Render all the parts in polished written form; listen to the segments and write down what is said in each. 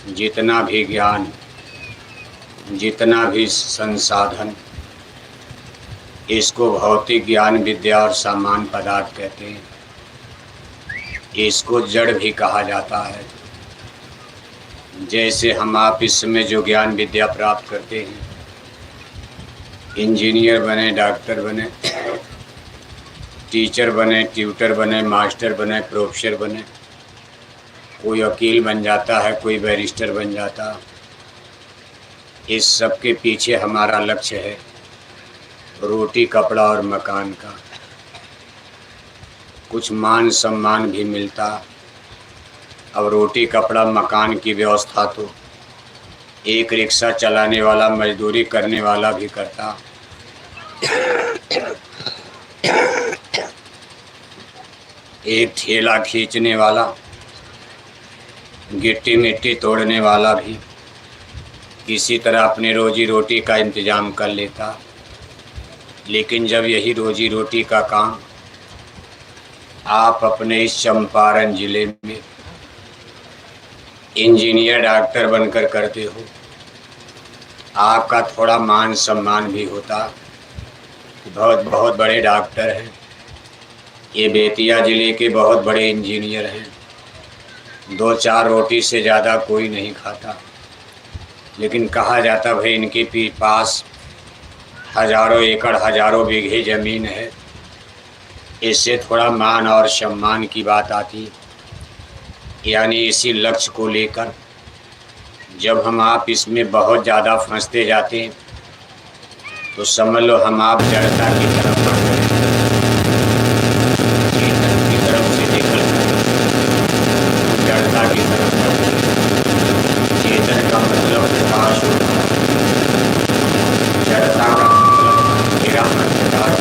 जितना भी ज्ञान, जितना भी संसाधन, इसको भौतिक ज्ञान विद्या और सामान्य पदार्थ कहते हैं। इसको जड़ भी कहा जाता है। जैसे हम आप इस समय जो ज्ञान विद्या प्राप्त करते हैं, इंजीनियर बने, डॉक्टर बने, टीचर बने, ट्यूटर बने, मास्टर बने, प्रोफेसर बने, कोई वकील बन जाता है, कोई बैरिस्टर बन जाता। इस सब के पीछे हमारा लक्ष्य है रोटी, कपड़ा और मकान का। कुछ मान सम्मान भी मिलता। अब रोटी, कपड़ा, मकान की व्यवस्था तो एक रिक्शा चलाने वाला, मजदूरी करने वाला भी करता। एक ठेला खींचने वाला, गिट्टी मिट्टी तोड़ने वाला भी किसी तरह अपने रोजी रोटी का इंतजाम कर लेता। लेकिन जब यही रोजी रोटी का काम आप अपने इस चंपारण जिले में इंजीनियर, डॉक्टर बनकर करते हो, आपका थोड़ा मान सम्मान भी होता। बहुत बहुत बड़े डॉक्टर हैं, ये बेतिया जिले के बहुत बड़े इंजीनियर हैं। 2-4 रोटी से ज़्यादा कोई नहीं खाता। लेकिन कहा जाता भाई इनके पास हजारों एकड़, हजारों बीघे ज़मीन है। इससे थोड़ा मान और सम्मान की बात आती। यानी इसी लक्ष्य को लेकर जब हम आप इसमें बहुत ज़्यादा फंसते जाते हैं तो समझ लो हम आप जड़ता की तरफ बढ़ गए, चेतन की तरफ से निकल गए, जड़ता की तरफ बढ़ गए। चेतन का मतलब प्रकाश होता है, जड़ता का मतलब मेरा प्रकाश।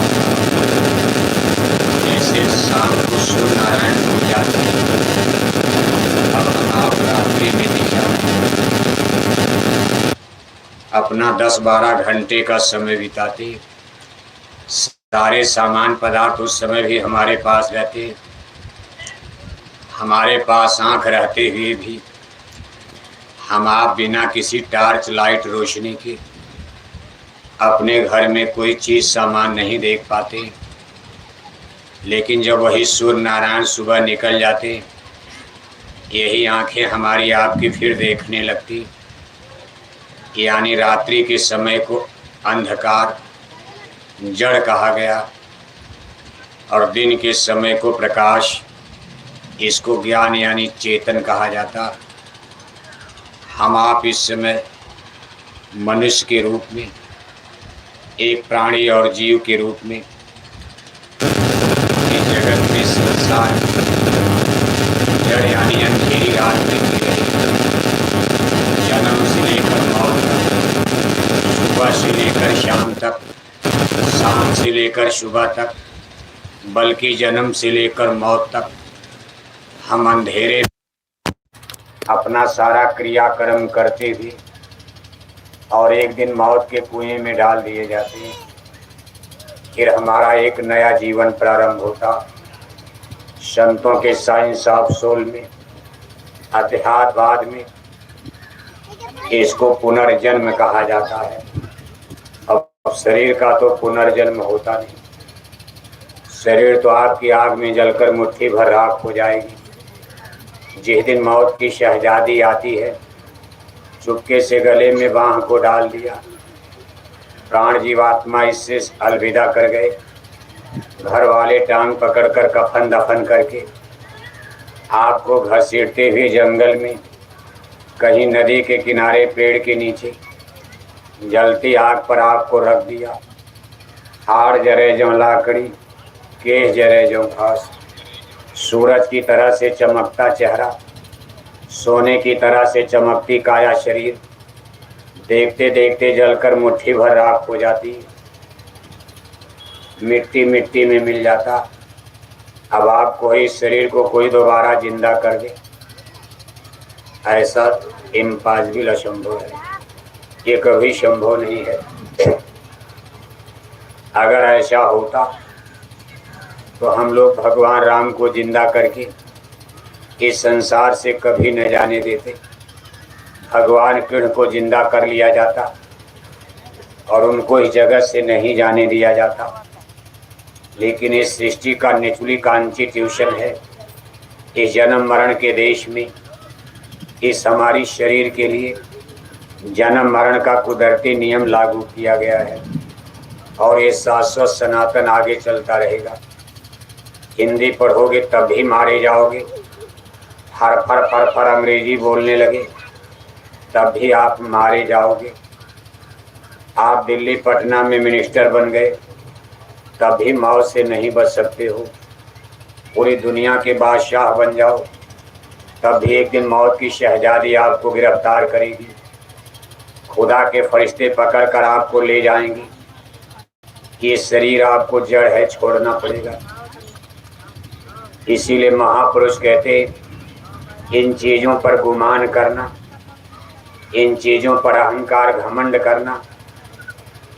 जैसे शाम को सूर्य नारायण हो जाते हैं, अब हम आप रात्रि में दिशा अपना 10-12 घंटे का समय बिताते। सारे सामान पदार्थ उस समय भी हमारे पास रहते। हमारे पास आँख रहते हुए भी हम आप बिना किसी टार्च लाइट रोशनी के अपने घर में कोई चीज़ सामान नहीं देख पाते। लेकिन जब वही सूर्य नारायण सुबह निकल जाते, यही आँखें हमारी आपकी फिर देखने लगती। यानी रात्रि के समय को अंधकार, जड़ कहा गया, और दिन के समय को प्रकाश, इसको ज्ञान यानी चेतन कहा जाता। हम आप इस समय मनुष्य के रूप में, एक प्राणी और जीव के रूप में इस जगत में संसार जड़ यानी अंधेरी रात में जी रही। जन्म से लेकर मौत तक, सुबह से लेकर शाम तक, शाम से लेकर सुबह तक, बल्कि जन्म से लेकर मौत तक हम अंधेरे अपना सारा क्रियाक्रम करते हुए और एक दिन मौत के कुएं में डाल दिए जाते हैं। फिर हमारा एक नया जीवन प्रारंभ होता। संतों के साइंस ऑफ सोल में, अध्यात्मवाद में इसको पुनर्जन्म कहा जाता है। अब शरीर का तो पुनर्जन्म होता नहीं। शरीर तो आपकी आग में जलकर मुट्ठी भर राख हो जाएगी। जिस दिन मौत की शहजादी आती है, चुपके से गले में बांह को डाल दिया, प्राण जीवात्मा इससे अलविदा कर गए। घर वाले टांग पकड़कर कफन दफन करके आपको घसीटते हुए जंगल में, कहीं नदी के किनारे, पेड़ के नीचे जलती आग पर आपको रख दिया। हाड़ जरे जो लाकड़ी, केश जरे जो घास, सूरज की तरह से चमकता चेहरा, सोने की तरह से चमकती काया शरीर, देखते देखते जलकर मुट्ठी भर राख हो जाती, मिट्टी मिट्टी में मिल जाता। अब आपको इस शरीर को कोई दोबारा जिंदा कर दे, ऐसा इम्पॉसिबल, असंभव है। ये कभी संभव नहीं है। अगर ऐसा होता तो हम लोग भगवान राम को जिंदा करके इस संसार से कभी न जाने देते। भगवान कृष्ण को जिंदा कर लिया जाता और उनको इस जगत से नहीं जाने दिया जाता। लेकिन इस सृष्टि का निचली कॉन्स्टिट्यूशन है, इस जन्म मरण के देश में इस हमारी शरीर के लिए जन्म मरण का कुदरती नियम लागू किया गया है और ये शाश्वत सनातन आगे चलता रहेगा। हिंदी पढ़ोगे तब भी मारे जाओगे, फर फर फर फर अंग्रेजी बोलने लगे तब भी आप मारे जाओगे। आप दिल्ली पटना में मिनिस्टर बन गए तब भी मौत से नहीं बच सकते हो। पूरी दुनिया के बादशाह बन जाओ तब भी एक दिन मौत की शहजादी आपको गिरफ्तार करेगी। खुदा के फरिश्ते पकड़ कर आपको ले जाएंगे। ये शरीर आपको जड़ है, छोड़ना पड़ेगा। इसीलिए महापुरुष कहते इन चीजों पर गुमान करना, इन चीजों पर अहंकार घमंड करना,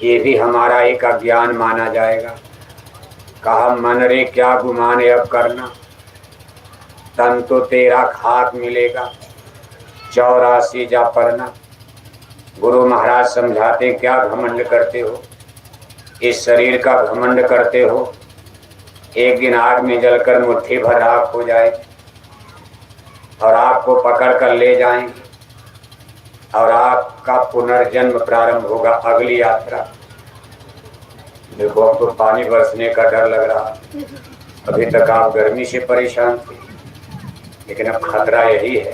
ये भी हमारा एक अज्ञान माना जाएगा। कहा मन रे क्या गुमान है अब करना, तन तो तेरा खाक मिलेगा 84 जा पढ़ना। गुरु महाराज समझाते क्या घमंड करते हो, इस शरीर का घमंड करते हो, एक दिन आग में जलकर मुट्ठी भर राख हो जाए और आपको पकड़ कर ले जाएंगे और आपका पुनर्जन्म प्रारंभ होगा, अगली यात्रा। देखो अब तो पानी बरसने का डर लग रहा। अभी तक आप गर्मी से परेशान थे, लेकिन अब खतरा यही है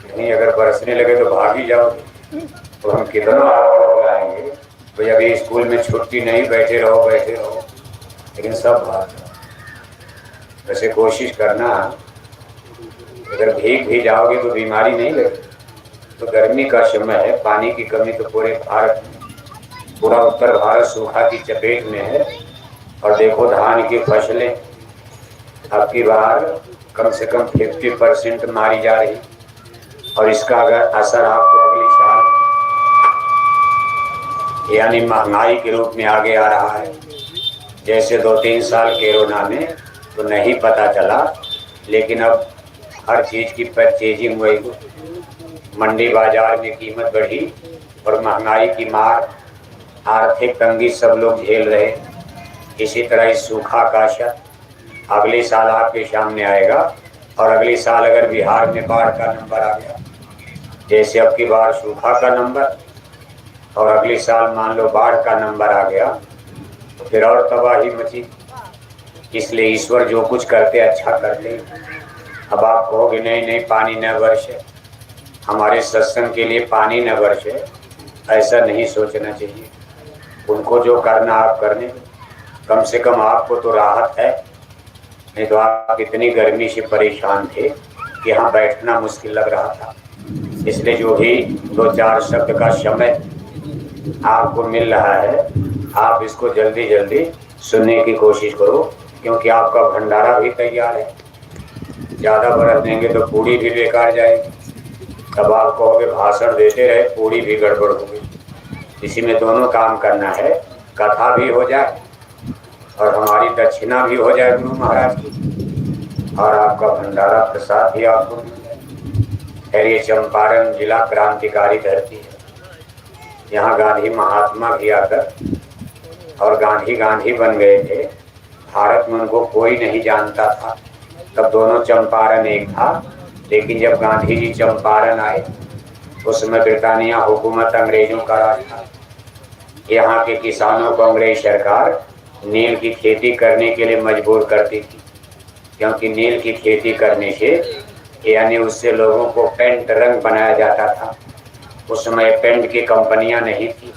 कहीं अगर बरसने लगे तो भाग ही जाओगे। तो हम कितना आपको बुलाएंगे, तो अभी स्कूल में छुट्टी नहीं, बैठे रहो बैठे रहो, लेकिन सब भाग जाओ। वैसे कोशिश करना, अगर भीग भी जाओगे तो बीमारी नहीं लगेगी। तो गर्मी का समय है, पानी की कमी तो पूरे भारत में, पूरा उत्तर भारत सूखा की चपेट में है। और देखो धान की फसलें अब की बार कम से कम 50% मारी जा रही, और इसका अगर असर आपको अगले साल यानी महंगाई के रूप में आगे आ रहा है। जैसे 2-3 साल कोरोना में तो नहीं पता चला, लेकिन अब हर चीज़ की परचेजिंग हुई, मंडी बाजार में कीमत बढ़ी और महंगाई की मार, आर्थिक तंगी सब लोग झेल रहे। इसी तरह इस सूखा का असर अगले साल आपके सामने आएगा। और अगले साल अगर बिहार में बाढ़ का नंबर आ गया, जैसे अब की बार सूखा का नंबर, और अगले साल मान लो बाढ़ का नंबर आ गया, तो फिर और तबाही मची। इसलिए ईश्वर जो कुछ करते अच्छा करते। अब आप कहोगे नहीं नहीं पानी न बरसे, हमारे सत्संग के लिए पानी न बरसे, ऐसा नहीं सोचना चाहिए। उनको जो करना आप करने, कम से कम आपको तो राहत है। नहीं तो आप इतनी गर्मी से परेशान थे कि यहाँ बैठना मुश्किल लग रहा था। इसलिए जो भी 2-4 शब्द का समय आपको मिल रहा है, आप इसको जल्दी जल्दी सुनने की कोशिश करो, क्योंकि आपका भंडारा भी तैयार है। ज़्यादा बरस देंगे तो पूड़ी भी बेकार जाएगी, तब आप कहोगे भाषण देते रहे, पूड़ी भी गड़बड़ होगी। इसी में दोनों काम करना है, कथा भी हो जाए और हमारी दक्षिणा भी हो जाए गुरु महाराज की, और आपका भंडारा प्रसाद भी आपको मिल जाए। खैर ये चंपारण जिला क्रांतिकारी धरती है, यहाँ गांधी महात्मा भी आकर और गांधी बन गए थे। भारत में उनको कोई नहीं जानता था, तब दोनों चंपारण एक था। लेकिन जब गांधी जी चंपारण आए, उस समय ब्रिटानिया हुकूमत अंग्रेजों का राज था। यहाँ के किसानों को अंग्रेज सरकार नील की खेती करने के लिए मजबूर करती थी, क्योंकि नील की खेती करने से यानी उससे लोगों को पेंट रंग बनाया जाता था। उस समय पेंट की कंपनियां नहीं थी,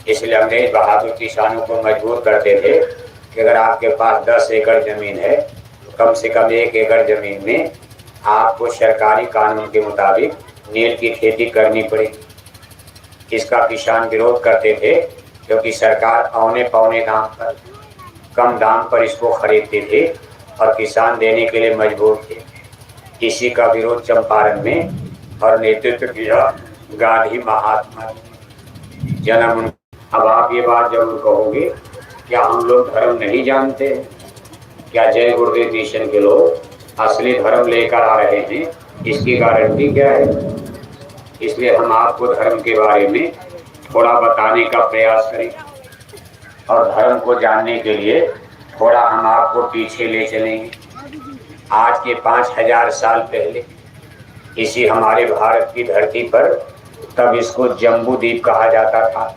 इसलिए अंग्रेज बहादुर किसानों को मजबूर करते थे कि अगर आपके पास 10 एकड़ जमीन है तो कम से कम 1 एकड़ जमीन में आपको सरकारी कानून के मुताबिक नील की खेती करनी पड़ेगी। इसका किसान विरोध करते थे, क्योंकि सरकार औने पौने दाम पर, कम दाम पर इसको खरीदते थे और किसान देने के लिए मजबूर थे। इसी का विरोध चंपारण में और नेतृत्व किया गांधी महात्मा जन्म। अब आप ये बात जरूर कहोगे, क्या हम लोग धर्म नहीं जानते? क्या जय गुरुदेव मिशन के लोग असली धर्म लेकर आ रहे हैं इसकी गारंटी क्या है? इसलिए हम आपको धर्म के बारे में थोड़ा बताने का प्रयास करें और धर्म को जानने के लिए थोड़ा हम आपको पीछे ले चलेंगे। आज के 5000 साल पहले इसी हमारे भारत की धरती पर, तब इसको जम्बू द्वीप कहा जाता था,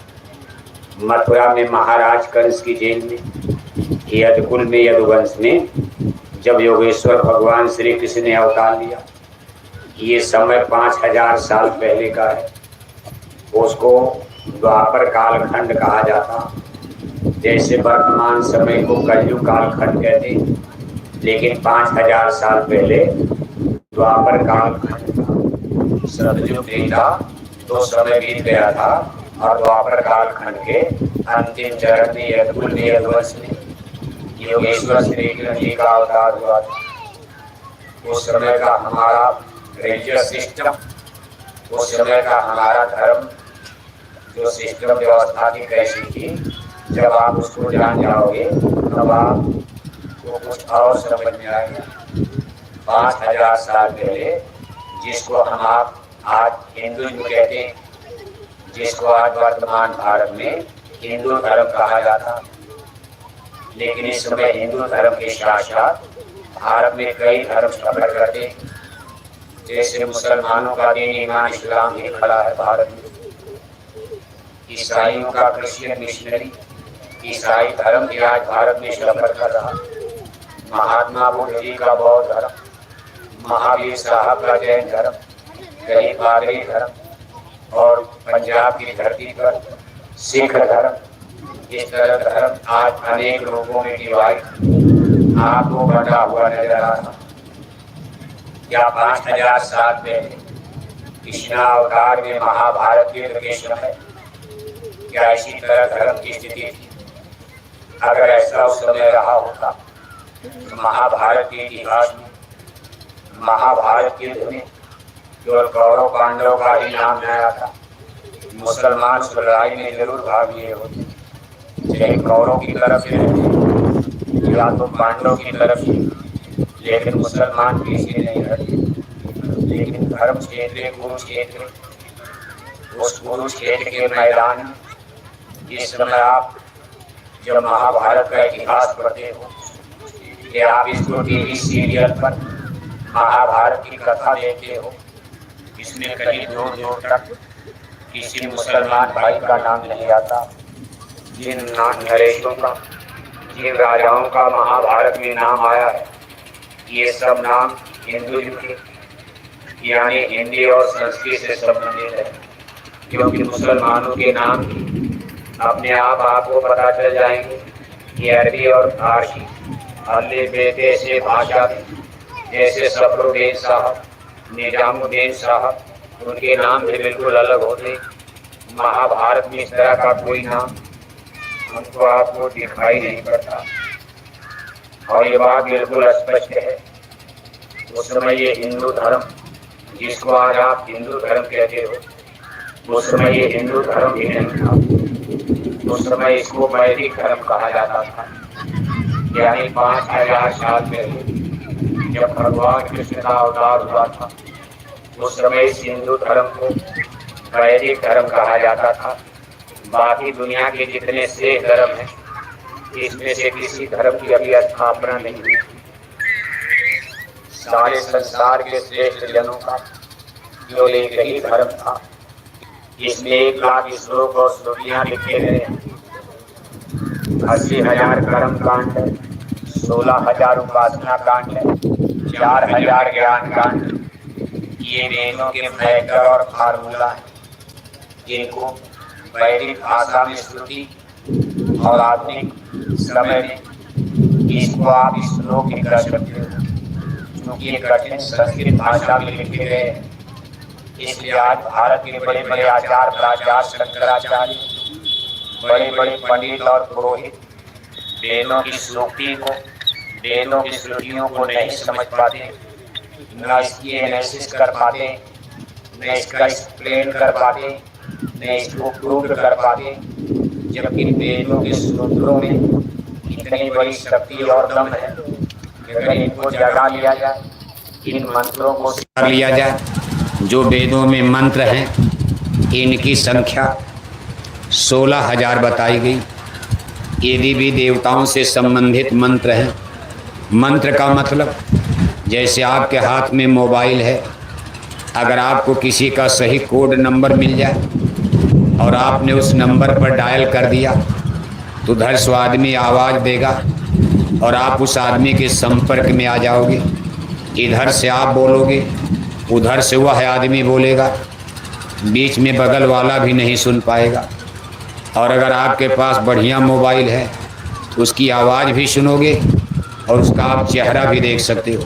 मथुरा में महाराज कंस की जेल में, यदुकुल में यदुवंश में जब योगेश्वर भगवान श्री कृष्ण ने अवतार लिया, ये समय 5000 साल पहले का है। उसको द्वापर कालखंड कहा जाता, जैसे वर्तमान समय को कलयुग कालखंड कहते, लेकिन 5000 साल पहले द्वापर कालखंड था। सतयुग बीता तो समय बीत गया था और द्वापर कालखंड के अंतिम चरण में यदुकुल में यदुवंश में योगेश्वर श्री कृष्ण जी का अवतार हुआ था। उस समय का हमारा रिलीजियस सिस्टम, उस समय का हमारा धर्म जो सिस्टम व्यवस्था की कैसी थी, जब आप उसको जान जाओगे तब आपको कुछ और समझ में आएगा। 5000 साल पहले जिसको हम आप आज हिंदुइज्म कहते हैं, जिसको आज वर्तमान भारत में हिंदू धर्म कहा जाता, लेकिन इस समय हिंदू धर्म के साथ साथ भारत में कई धर्म सफर करते, जैसे मुसलमानों का दीन ईमान इस्लाम ही खड़ा है भारत में, ईसाइयों का क्रिश्चियन मिशनरी, ईसाई धर्म भी आज भारत में सफर कर रहा, महात्मा बुद्ध जी का बौद्ध धर्म, महावीर साहब का जैन धर्म, कई पादरी धर्म, और पंजाब की धरती पर सिख धर्म। इस तरह धर्म आज अनेक लोगों में डिवाइड आपको बटा हुआ नजर आ रहा। क्या 5000 साल पहले कृष्ण अवतार में महाभारत युद्ध के समय क्या इसी तरह धर्म की स्थिति थी? अगर ऐसा उस समय रहा होता तो महाभारत के इतिहास में, महाभारत युद्ध में केवल कौरव पांडव का ही नाम नहीं आता, मुसलमान उस लड़ाई में जरूर भाग लिए होते, चाहे कौरव की तरफ से रहते या तो पांडव की तरफ से, लेकिन मुसलमान पीछे नहीं हटे। लेकिन धर्म क्षेत्र कुरुक्षेत्र, उस कुरुक्षेत्र के मैदान में इस समय आप जब महाभारत का इतिहास पढ़ते हो, कि आप इसको टीवी सीरियल पर महाभारत की कथा देखते हो, इसमें कहीं दूर दूर तक किसी मुसलमान भाई का नाम नहीं आता। जिन नरेशों का, जिन राजाओं का महाभारत में नाम आया है, ये सब नाम हिंदू के, यानी हिंदी और संस्कृत से संबंधित है, क्योंकि मुसलमानों के नाम अपने आप आपको पता चल जाएंगे कि अरबी और फारसी अल्ले बेटे से भाषा में, जैसे सफरुद्दीन साहब, निजामुद्दीन साहब, उनके नाम भी बिल्कुल अलग होते। महाभारत में इस तरह का कोई नाम हमको आपको दिखाई नहीं पड़ता, और ये बात बिल्कुल स्पष्ट है। उस समय ये हिंदू धर्म, जिसको आज आप हिंदू धर्म कहते हो, उस समय ये हिंदू धर्म भी नहीं था। उस समय इसको वैदिक धर्म कहा जाता था, यानी 5000 साल पहले जब भगवान कृष्ण का अवतार हुआ था, उस समय इस हिंदू धर्म को वैदिक धर्म कहा जाता था। बाकी दुनिया के जितने शेष धर्म हैं, इसमें से किसी धर्म की अभी स्थापना नहीं हुई। सारे संसार के श्रेष्ठ जनों का जो एक ही धर्म था, इसमें 1 लाख श्लोक और श्रुतियां लिखे गए हैं, 80,000 कर्म कांड है, 16,000 उपासना कांड है, 4,000 ज्ञान कांड। ये वेदों के फैक्टर और फार्मूला है, जिनको वैदिक भाषा में श्रुति और आधुनिक समय में इसको आप श्लोक ही कर सकते हो, क्योंकि ये कठिन संस्कृत भाषा में लिखे गए हैं। इसलिए आज भारत के बड़े बड़े आचार्य प्राचार्य शंकराचार्य, बड़े बड़े पंडित और पुरोहित वेदों की सूक्ति को, वेदों की श्रुतियों को नहीं समझ पाते, न इसकी एनालिसिस कर पाते, न इसका एक्सप्लेन कर पाते, न इसको प्रूव कर पाते, जबकि वेदों के सूत्रों में इतनी बड़ी शक्ति और दम है कि अगर इनको जगा लिया जाए, इन मंत्रों को कर लिया जाए। जो वेदों में मंत्र हैं इनकी संख्या 16,000 बताई गई। ये देवी देवताओं से संबंधित मंत्र हैं। मंत्र का मतलब, जैसे आपके हाथ में मोबाइल है, अगर आपको किसी का सही कोड नंबर मिल जाए और आपने उस नंबर पर डायल कर दिया तो उधर से आदमी आवाज़ देगा और आप उस आदमी के संपर्क में आ जाओगे। इधर से आप बोलोगे, उधर से वह आदमी बोलेगा, बीच में बगल वाला भी नहीं सुन पाएगा। और अगर आपके पास बढ़िया मोबाइल है तो उसकी आवाज़ भी सुनोगे और उसका आप चेहरा भी देख सकते हो।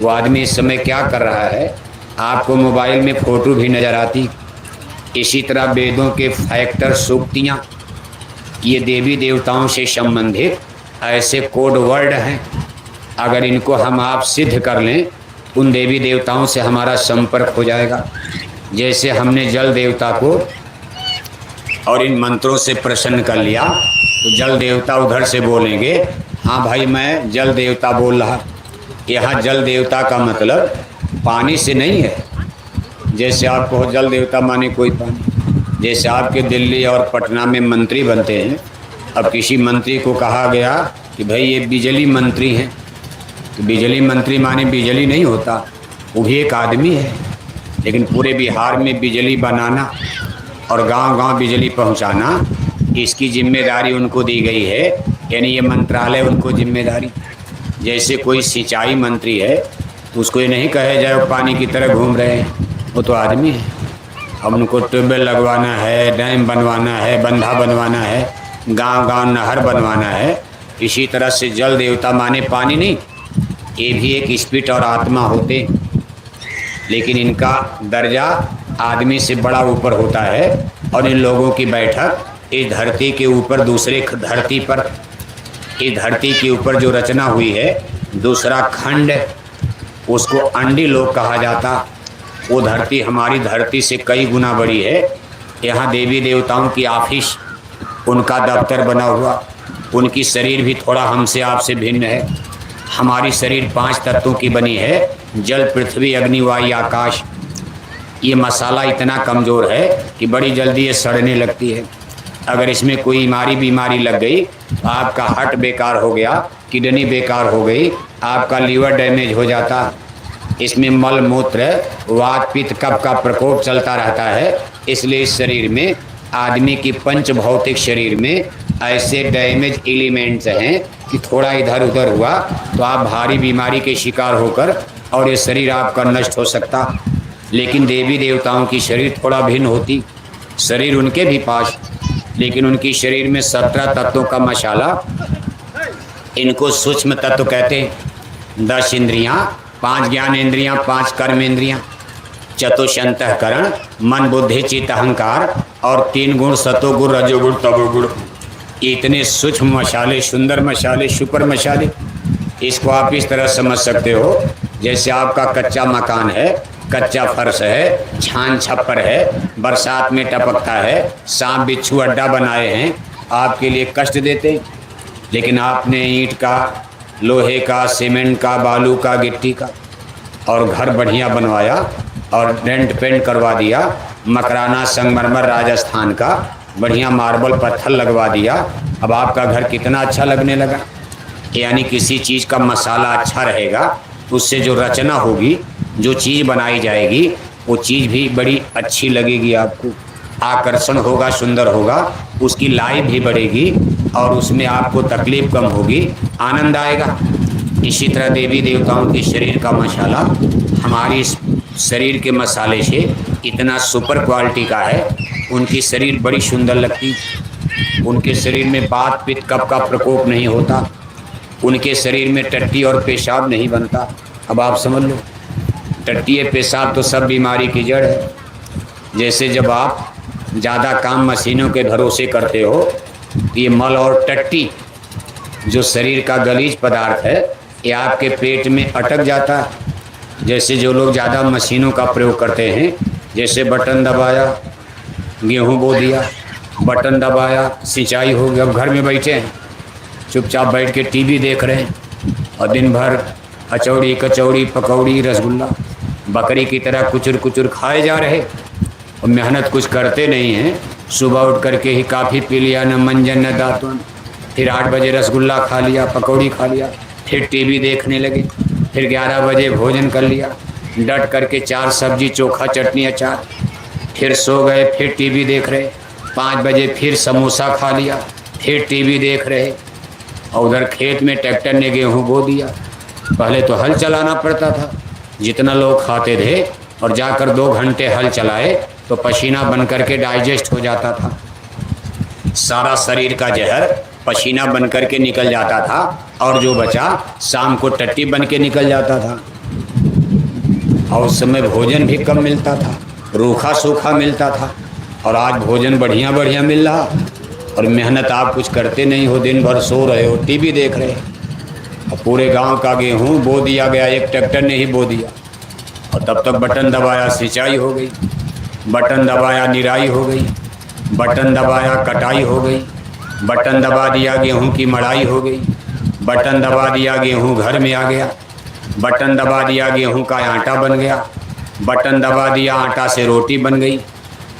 वो आदमी इस समय क्या कर रहा है आपको मोबाइल में फ़ोटो भी नज़र आती। इसी तरह वेदों के फैक्टर, सूक्तियाँ, ये देवी देवताओं से संबंधित ऐसे कोड वर्ड हैं। अगर इनको हम आप सिद्ध कर लें, उन देवी देवताओं से हमारा संपर्क हो जाएगा। जैसे हमने जल देवता को और इन मंत्रों से प्रसन्न कर लिया तो जल देवता उधर से बोलेंगे, हाँ भाई मैं जल देवता बोल रहा। यहाँ जल देवता का मतलब पानी से नहीं है। जैसे आपको जल देवता माने कोई पानी। जैसे आपके दिल्ली और पटना में मंत्री बनते हैं, अब किसी मंत्री को कहा गया कि भाई ये बिजली मंत्री हैं, तो बिजली मंत्री माने बिजली नहीं होता, वो भी एक आदमी है। लेकिन पूरे बिहार में बिजली बनाना और गांव-गांव बिजली पहुंचाना, इसकी जिम्मेदारी उनको दी गई है। यानी ये मंत्रालय उनको जिम्मेदारी। जैसे कोई सिंचाई मंत्री है तो उसको ये नहीं कहे जाए वो पानी की तरह घूम रहे हैं, वो तो आदमी है। अब उनको ट्यूबवेल लगवाना है, डैम बनवाना है, बंधा बनवाना है, गांव-गांव नहर बनवाना है। इसी तरह से जल देवता माने पानी नहीं, ये भी एक स्पिरिट और आत्मा होते, लेकिन इनका दर्जा आदमी से बड़ा ऊपर होता है। और इन लोगों की बैठक इस धरती के ऊपर, दूसरे धरती पर, इस धरती के ऊपर जो रचना हुई है, दूसरा खंड, उसको अंडी लोक कहा जाता। वो धरती हमारी धरती से कई गुना बड़ी है। यहाँ देवी देवताओं की ऑफिस, उनका दफ्तर बना हुआ। उनकी शरीर भी थोड़ा हमसे आपसे भिन्न है। हमारी शरीर 5 तत्वों की बनी है, जल, पृथ्वी, अग्नि, वायु, आकाश। ये मसाला इतना कमज़ोर है कि बड़ी जल्दी ये सड़ने लगती है। अगर इसमें कोई बीमारी लग गई तो आपका हार्ट बेकार हो गया, किडनी बेकार हो गई, आपका लीवर डैमेज हो जाता। इसमें मल मूत्र, वात, पित्त, कफ का प्रकोप चलता रहता है। इसलिए इस शरीर में, आदमी की पंच भौतिक शरीर में ऐसे डैमेज एलिमेंट्स हैं कि थोड़ा इधर उधर हुआ तो आप भारी बीमारी के शिकार होकर और ये शरीर आपका नष्ट हो सकता। लेकिन देवी देवताओं की शरीर थोड़ा भिन्न होती। शरीर उनके भी पास, लेकिन उनकी शरीर में 17 तत्वों का मसाला, इनको सूक्ष्म तत्व कहते हैं। 10 इंद्रियाँ, 5 ज्ञान इंद्रियाँ, 5 कर्म इंद्रियाँ, चतुष अंतःकरण, मन, बुद्धि, चित्त, अहंकार, और 3 गुण, सतोगुण, रजोगुण, तमोगुण। इतने सूक्ष्म मसाले, सुंदर मसाले, सुपर मसाले। इसको आप इस तरह समझ सकते हो, जैसे आपका कच्चा मकान है, कच्चा फर्श है, छान छप्पर है, बरसात में टपकता है, सांप बिच्छू अड्डा बनाए हैं, आपके लिए कष्ट देते। लेकिन आपने ईंट का, लोहे का, सीमेंट का, बालू का, गिट्टी का और घर बढ़िया बनवाया और डेंट पेंट करवा दिया, मकराना, संगमरमर, राजस्थान का बढ़िया मार्बल पत्थर लगवा दिया। अब आपका घर कितना अच्छा लगने लगा। यानी किसी चीज़ का मसाला अच्छा रहेगा, उससे जो रचना होगी, जो चीज़ बनाई जाएगी, वो चीज़ भी बड़ी अच्छी लगेगी आपको, आकर्षण होगा, सुंदर होगा, उसकी लाइफ भी बढ़ेगी और उसमें आपको तकलीफ कम होगी, आनंद आएगा। इसी तरह देवी देवताओं के शरीर का मसाला हमारी शरीर के मसाले से इतना सुपर क्वालिटी का है। उनकी शरीर बड़ी सुंदर लगती। उनके शरीर में वात, पित्त, कफ का प्रकोप नहीं होता। उनके शरीर में टट्टी और पेशाब नहीं बनता। अब आप समझ लो, टट्टी पेशाब तो सब बीमारी की जड़ है। जैसे जब आप ज़्यादा काम मशीनों के भरोसे करते हो, ये मल और टट्टी जो शरीर का गलीज पदार्थ है, ये आपके पेट में अटक जाता है। जैसे जो लोग ज़्यादा मशीनों का प्रयोग करते हैं, जैसे बटन दबाया, गेहूँ बो दिया, बटन दबाया, सिंचाई हो गई। अब घर में बैठे हैं, चुपचाप बैठ के टीवी देख रहे हैं और दिन भर अचौड़ी कचौड़ी पकौड़ी रसगुल्ला बकरी की तरह कुचुर कुचुर खाए जा रहे और मेहनत कुछ करते नहीं हैं। सुबह उठ करके ही काफ़ी पी लिया, न मंजन न दातुन, फिर 8 बजे रसगुल्ला खा लिया, पकौड़ी खा लिया, फिर टीवी देखने लगे, फिर 11 बजे भोजन कर लिया, डट करके 4 सब्जी चोखा चटनी अचार, फिर सो गए, फिर टीवी देख रहे, 5 बजे फिर समोसा खा लिया, फिर टीवी देख रहे। और उधर खेत में ट्रैक्टर ने गेहूँ बो दिया। पहले तो हल चलाना पड़ता था, जितना लोग खाते थे, और जाकर 2 घंटे हल चलाए तो पसीना बन करके डाइजेस्ट हो जाता था, सारा शरीर का जहर पसीना बन करके निकल जाता था, और जो बचा शाम को टट्टी बन के निकल जाता था। और उस समय भोजन भी कम मिलता था, रूखा सूखा मिलता था, और आज भोजन बढ़िया बढ़िया मिल रहा, और मेहनत आप कुछ करते नहीं हो, दिन भर सो रहे हो, टीवी देख रहे हो। और पूरे गांव का गेहूं बो दिया गया, एक ट्रैक्टर ने ही बो दिया, और तब तक बटन दबाया सिंचाई हो गई, बटन दबाया निराई हो गई, बटन दबाया कटाई हो गई, बटन दबा दिया गेहूं की मड़ाई हो गई, बटन दबा दिया गेहूं घर में आ गया, बटन दबा दिया गेहूं का आटा बन गया, बटन दबा दिया आटा से रोटी बन गई,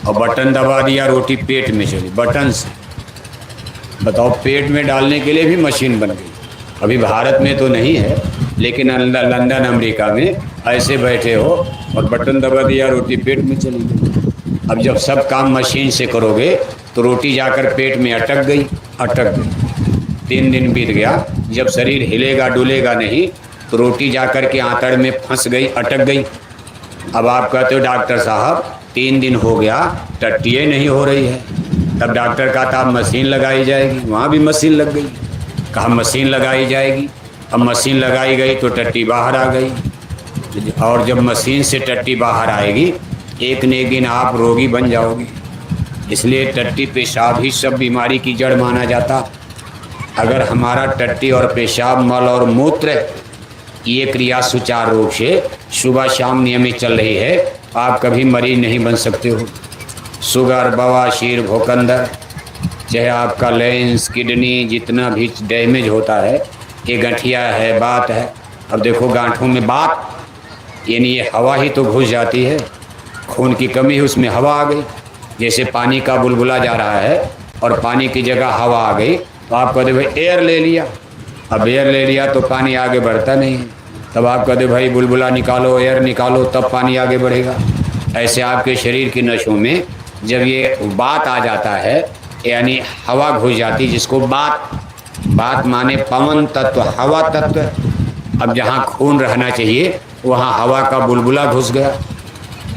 और बटन दबा दिया रोटी पेट में चली बटन से। बताओ, पेट में डालने के लिए भी मशीन बन गई। अभी भारत में तो नहीं है, लेकिन लंदन अमेरिका में ऐसे बैठे हो और बटन दबा दिया रोटी पेट में चली गई। अब जब सब काम मशीन से करोगे तो रोटी जाकर पेट में अटक गई। 3 दिन बीत गया, जब शरीर हिलेगा डुलेगा नहीं तो रोटी जाकर के आंतड़ में फंस गई, अटक गई। अब आप कहते हो डॉक्टर साहब 3 दिन हो गया टट्टियाँ नहीं हो रही है। तब डॉक्टर का था मशीन लगाई जाएगी, वहाँ भी मशीन लग गई। कहा मशीन लगाई जाएगी, अब मशीन लगाई गई तो टट्टी बाहर आ गई, और जब मशीन से टट्टी बाहर आएगी एक न एक दिन आप रोगी बन जाओगे। इसलिए टट्टी पेशाब ही सब बीमारी की जड़ माना जाता। अगर हमारा टट्टी और पेशाब मल और मूत्र ये क्रिया सुचारू रूप से सुबह शाम नियमित चल रही है, आप कभी मरीज नहीं बन सकते हो। शुगर, बवासीर, भूखंदर, चाहे आपका लेंस, किडनी, जितना भी डैमेज होता है, ये गठिया है, बात है। अब देखो गांठों में बात, यानी ये हवा ही तो घुस जाती है, खून की कमी है, उसमें हवा आ गई। जैसे पानी का बुलबुला जा रहा है और पानी की जगह हवा आ गई, तो आप कहते भाई एयर ले लिया। अब एयर ले लिया तो पानी आगे बढ़ता नहीं है, तब आप कहते भाई बुलबुला निकालो, एयर निकालो, तब पानी आगे बढ़ेगा। ऐसे आपके शरीर की नसों में जब ये बात आ जाता है, यानी हवा घुस जाती, जिसको बात माने पवन तत्व, हवा तत्व। अब जहाँ खून रहना चाहिए वहाँ हवा का बुलबुला घुस गया,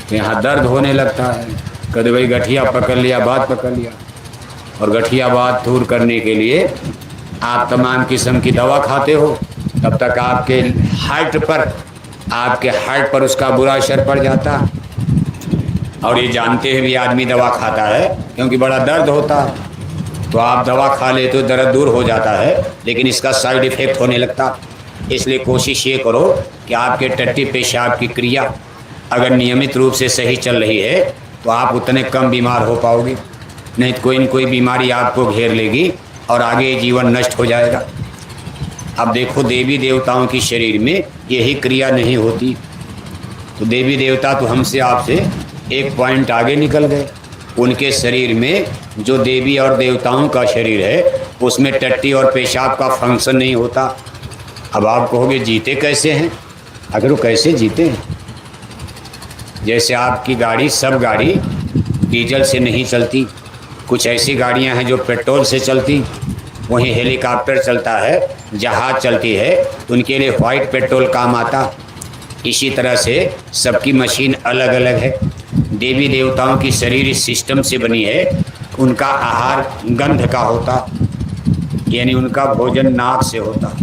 तो यहाँ दर्द होने लगता है। कभी भाई गठिया पकड़ लिया, बात पकड़ लिया। और गठिया बात दूर करने के लिए आप तमाम किस्म की दवा खाते हो, तब तक आपके हार्ट पर उसका बुरा असर पड़ जाता। और ये जानते हुए भी आदमी दवा खाता है क्योंकि बड़ा दर्द होता है, तो आप दवा खा ले तो दर्द दूर हो जाता है, लेकिन इसका साइड इफ़ेक्ट होने लगता। इसलिए कोशिश ये करो कि आपके टट्टी पेशाब की क्रिया अगर नियमित रूप से सही चल रही है तो आप उतने कम बीमार हो पाओगे, नहीं तो कोई न कोई बीमारी आपको घेर लेगी और आगे जीवन नष्ट हो जाएगा। अब देखो, देवी देवताओं की शरीर में यही क्रिया नहीं होती, तो देवी देवता तो हमसे आपसे एक पॉइंट आगे निकल गए। उनके शरीर में जो देवी और देवताओं का शरीर है उसमें टट्टी और पेशाब का फंक्शन नहीं होता। अब आप कहोगे जीते कैसे हैं? अगर वो कैसे जीते हैं, जैसे आपकी गाड़ी, सब गाड़ी डीजल से नहीं चलती, कुछ ऐसी गाड़ियां हैं जो पेट्रोल से चलती, वहीं हेलीकॉप्टर चलता है, जहाज चलती है, तो उनके लिए वाइट पेट्रोल काम आता। इसी तरह से सबकी मशीन अलग अलग है। देवी देवताओं की शरीर इस सिस्टम से बनी है, उनका आहार गंध का होता, यानी उनका भोजन नाक से होता,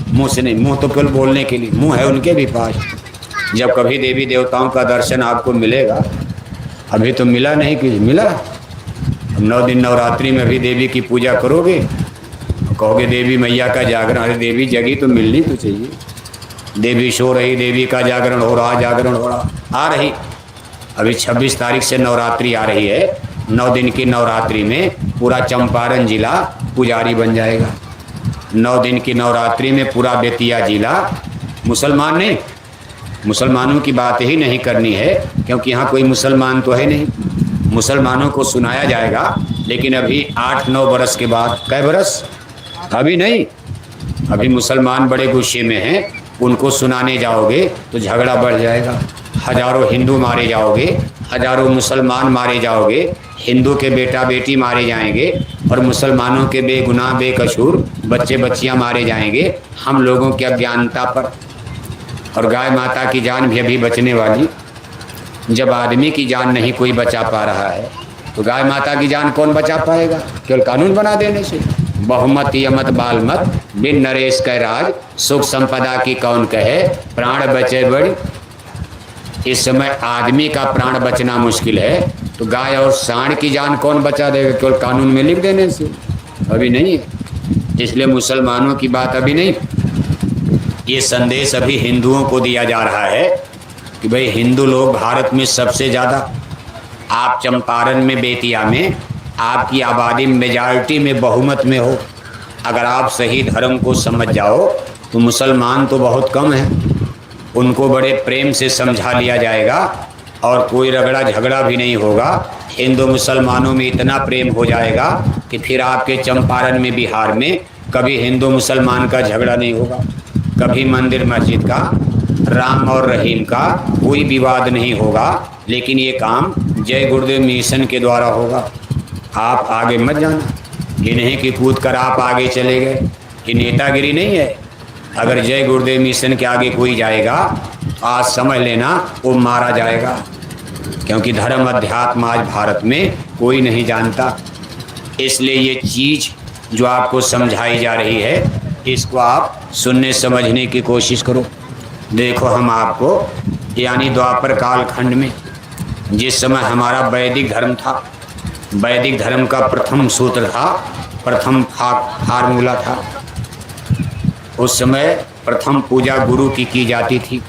मुंह से नहीं। मुंह तो केवल बोलने के लिए, मुंह है उनके भी पास। जब कभी देवी देवताओं का दर्शन आपको मिलेगा, अभी तो मिला नहीं कि मिला, 9 दिन नवरात्रि में भी देवी की पूजा करोगे, कहोगे देवी मैया का जागरण, अरे देवी जगी तो मिलनी तो चाहिए। देवी सो रही, देवी का जागरण हो रहा, जागरण हो रहा, आ रही। अभी 26 तारीख से नवरात्रि आ रही है, 9 दिन की नवरात्रि में पूरा चंपारण जिला पुजारी बन जाएगा। 9 दिन की नवरात्रि में पूरा बेतिया जिला मुसलमान नहीं, मुसलमानों की बात ही नहीं करनी है, क्योंकि यहाँ कोई मुसलमान तो है नहीं। मुसलमानों को सुनाया जाएगा, लेकिन अभी 8-9 बरस के बाद, कै बरस, अभी नहीं, अभी मुसलमान बड़े गुस्से में हैं, उनको सुनाने जाओगे तो झगड़ा बढ़ जाएगा। हजारों हिंदू मारे जाओगे, हजारों मुसलमान मारे जाओगे, हिंदू के बेटा बेटी मारे जाएंगे और मुसलमानों के बेगुनाह बेकसूर बच्चे बच्चियां मारे जाएंगे हम लोगों की अज्ञानता पर। और गाय माता की जान भी अभी बचने वाली। जब आदमी की जान नहीं कोई बचा पा रहा है तो गाय माता की जान कौन बचा पाएगा? केवल कानून बना देने से। बहुमत यमत बालमत बिन नरेश कै राज, सुख संपदा की कौन कहे प्राण बचे बड़ी। इस समय आदमी का प्राण बचना मुश्किल है तो गाय और सांड की जान कौन बचा देगा? केवल कानून में लिख देने से। अभी नहीं है, इसलिए मुसलमानों की बात अभी नहीं। ये संदेश अभी हिंदुओं को दिया जा रहा है कि भाई हिंदू लोग भारत में सबसे ज़्यादा, आप चंपारण में, बेतिया में आपकी आबादी मेजॉरिटी में, बहुमत में हो। अगर आप सही धर्म को समझ जाओ तो मुसलमान तो बहुत कम हैं, उनको बड़े प्रेम से समझा लिया जाएगा और कोई रगड़ा झगड़ा भी नहीं होगा। हिंदू मुसलमानों में इतना प्रेम हो जाएगा कि फिर आपके चंपारण में, बिहार में कभी हिंदू मुसलमान का झगड़ा नहीं होगा, कभी मंदिर मस्जिद का, राम और रहीम का कोई विवाद नहीं होगा। लेकिन ये काम जय गुरुदेव मिशन के द्वारा होगा। आप आगे मत जाना, ये नहीं कि कूद कर आप आगे चले गए, ये नेतागिरी नहीं है। अगर जय गुरुदेव मिशन के आगे कोई जाएगा आज समझ लेना वो मारा जाएगा, क्योंकि धर्म अध्यात्म आज भारत में कोई नहीं जानता। इसलिए ये चीज़ जो आपको समझाई जा रही है इसको आप सुनने समझने की कोशिश करो। देखो हम आपको, यानी द्वापर कालखंड में जिस समय हमारा वैदिक धर्म था, वैदिक धर्म का प्रथम सूत्र था, प्रथम फार्मूला था, उस समय प्रथम पूजा गुरु की जाती थी।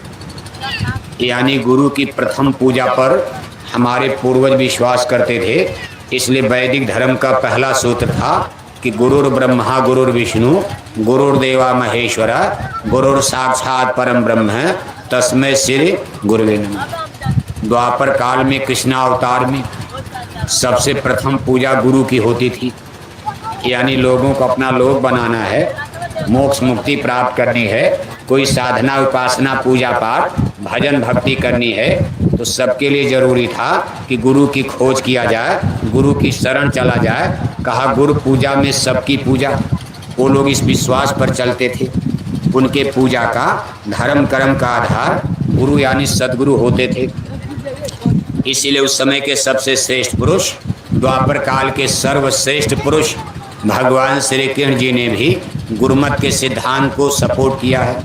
यानी गुरु की प्रथम पूजा पर हमारे पूर्वज विश्वास करते थे। इसलिए वैदिक धर्म का पहला सूत्र था कि गुरुर् ब्रह्मा गुरुर् विष्णु गुरुर्देवा महेश्वरा गुरुर् साक्षात परम ब्रह्म तस्मै श्री गुरुवे नमः। द्वापर काल में कृष्णावतार में सबसे प्रथम पूजा गुरु की होती थी। यानी लोगों को अपना लोक बनाना है, मोक्ष मुक्ति प्राप्त करनी है, कोई साधना उपासना पूजा पाठ भजन भक्ति करनी है तो सबके लिए ज़रूरी था कि गुरु की खोज किया जाए, गुरु की शरण चला जाए। कहा गुरु पूजा में सबकी पूजा। वो लोग इस विश्वास पर चलते थे, उनके पूजा का धर्म कर्म का आधार गुरु यानी सदगुरु होते थे। इसीलिए उस समय के सबसे श्रेष्ठ पुरुष, द्वापर काल के सर्वश्रेष्ठ पुरुष भगवान श्री कृष्ण जी ने भी गुरुमत के सिद्धांत को सपोर्ट किया है।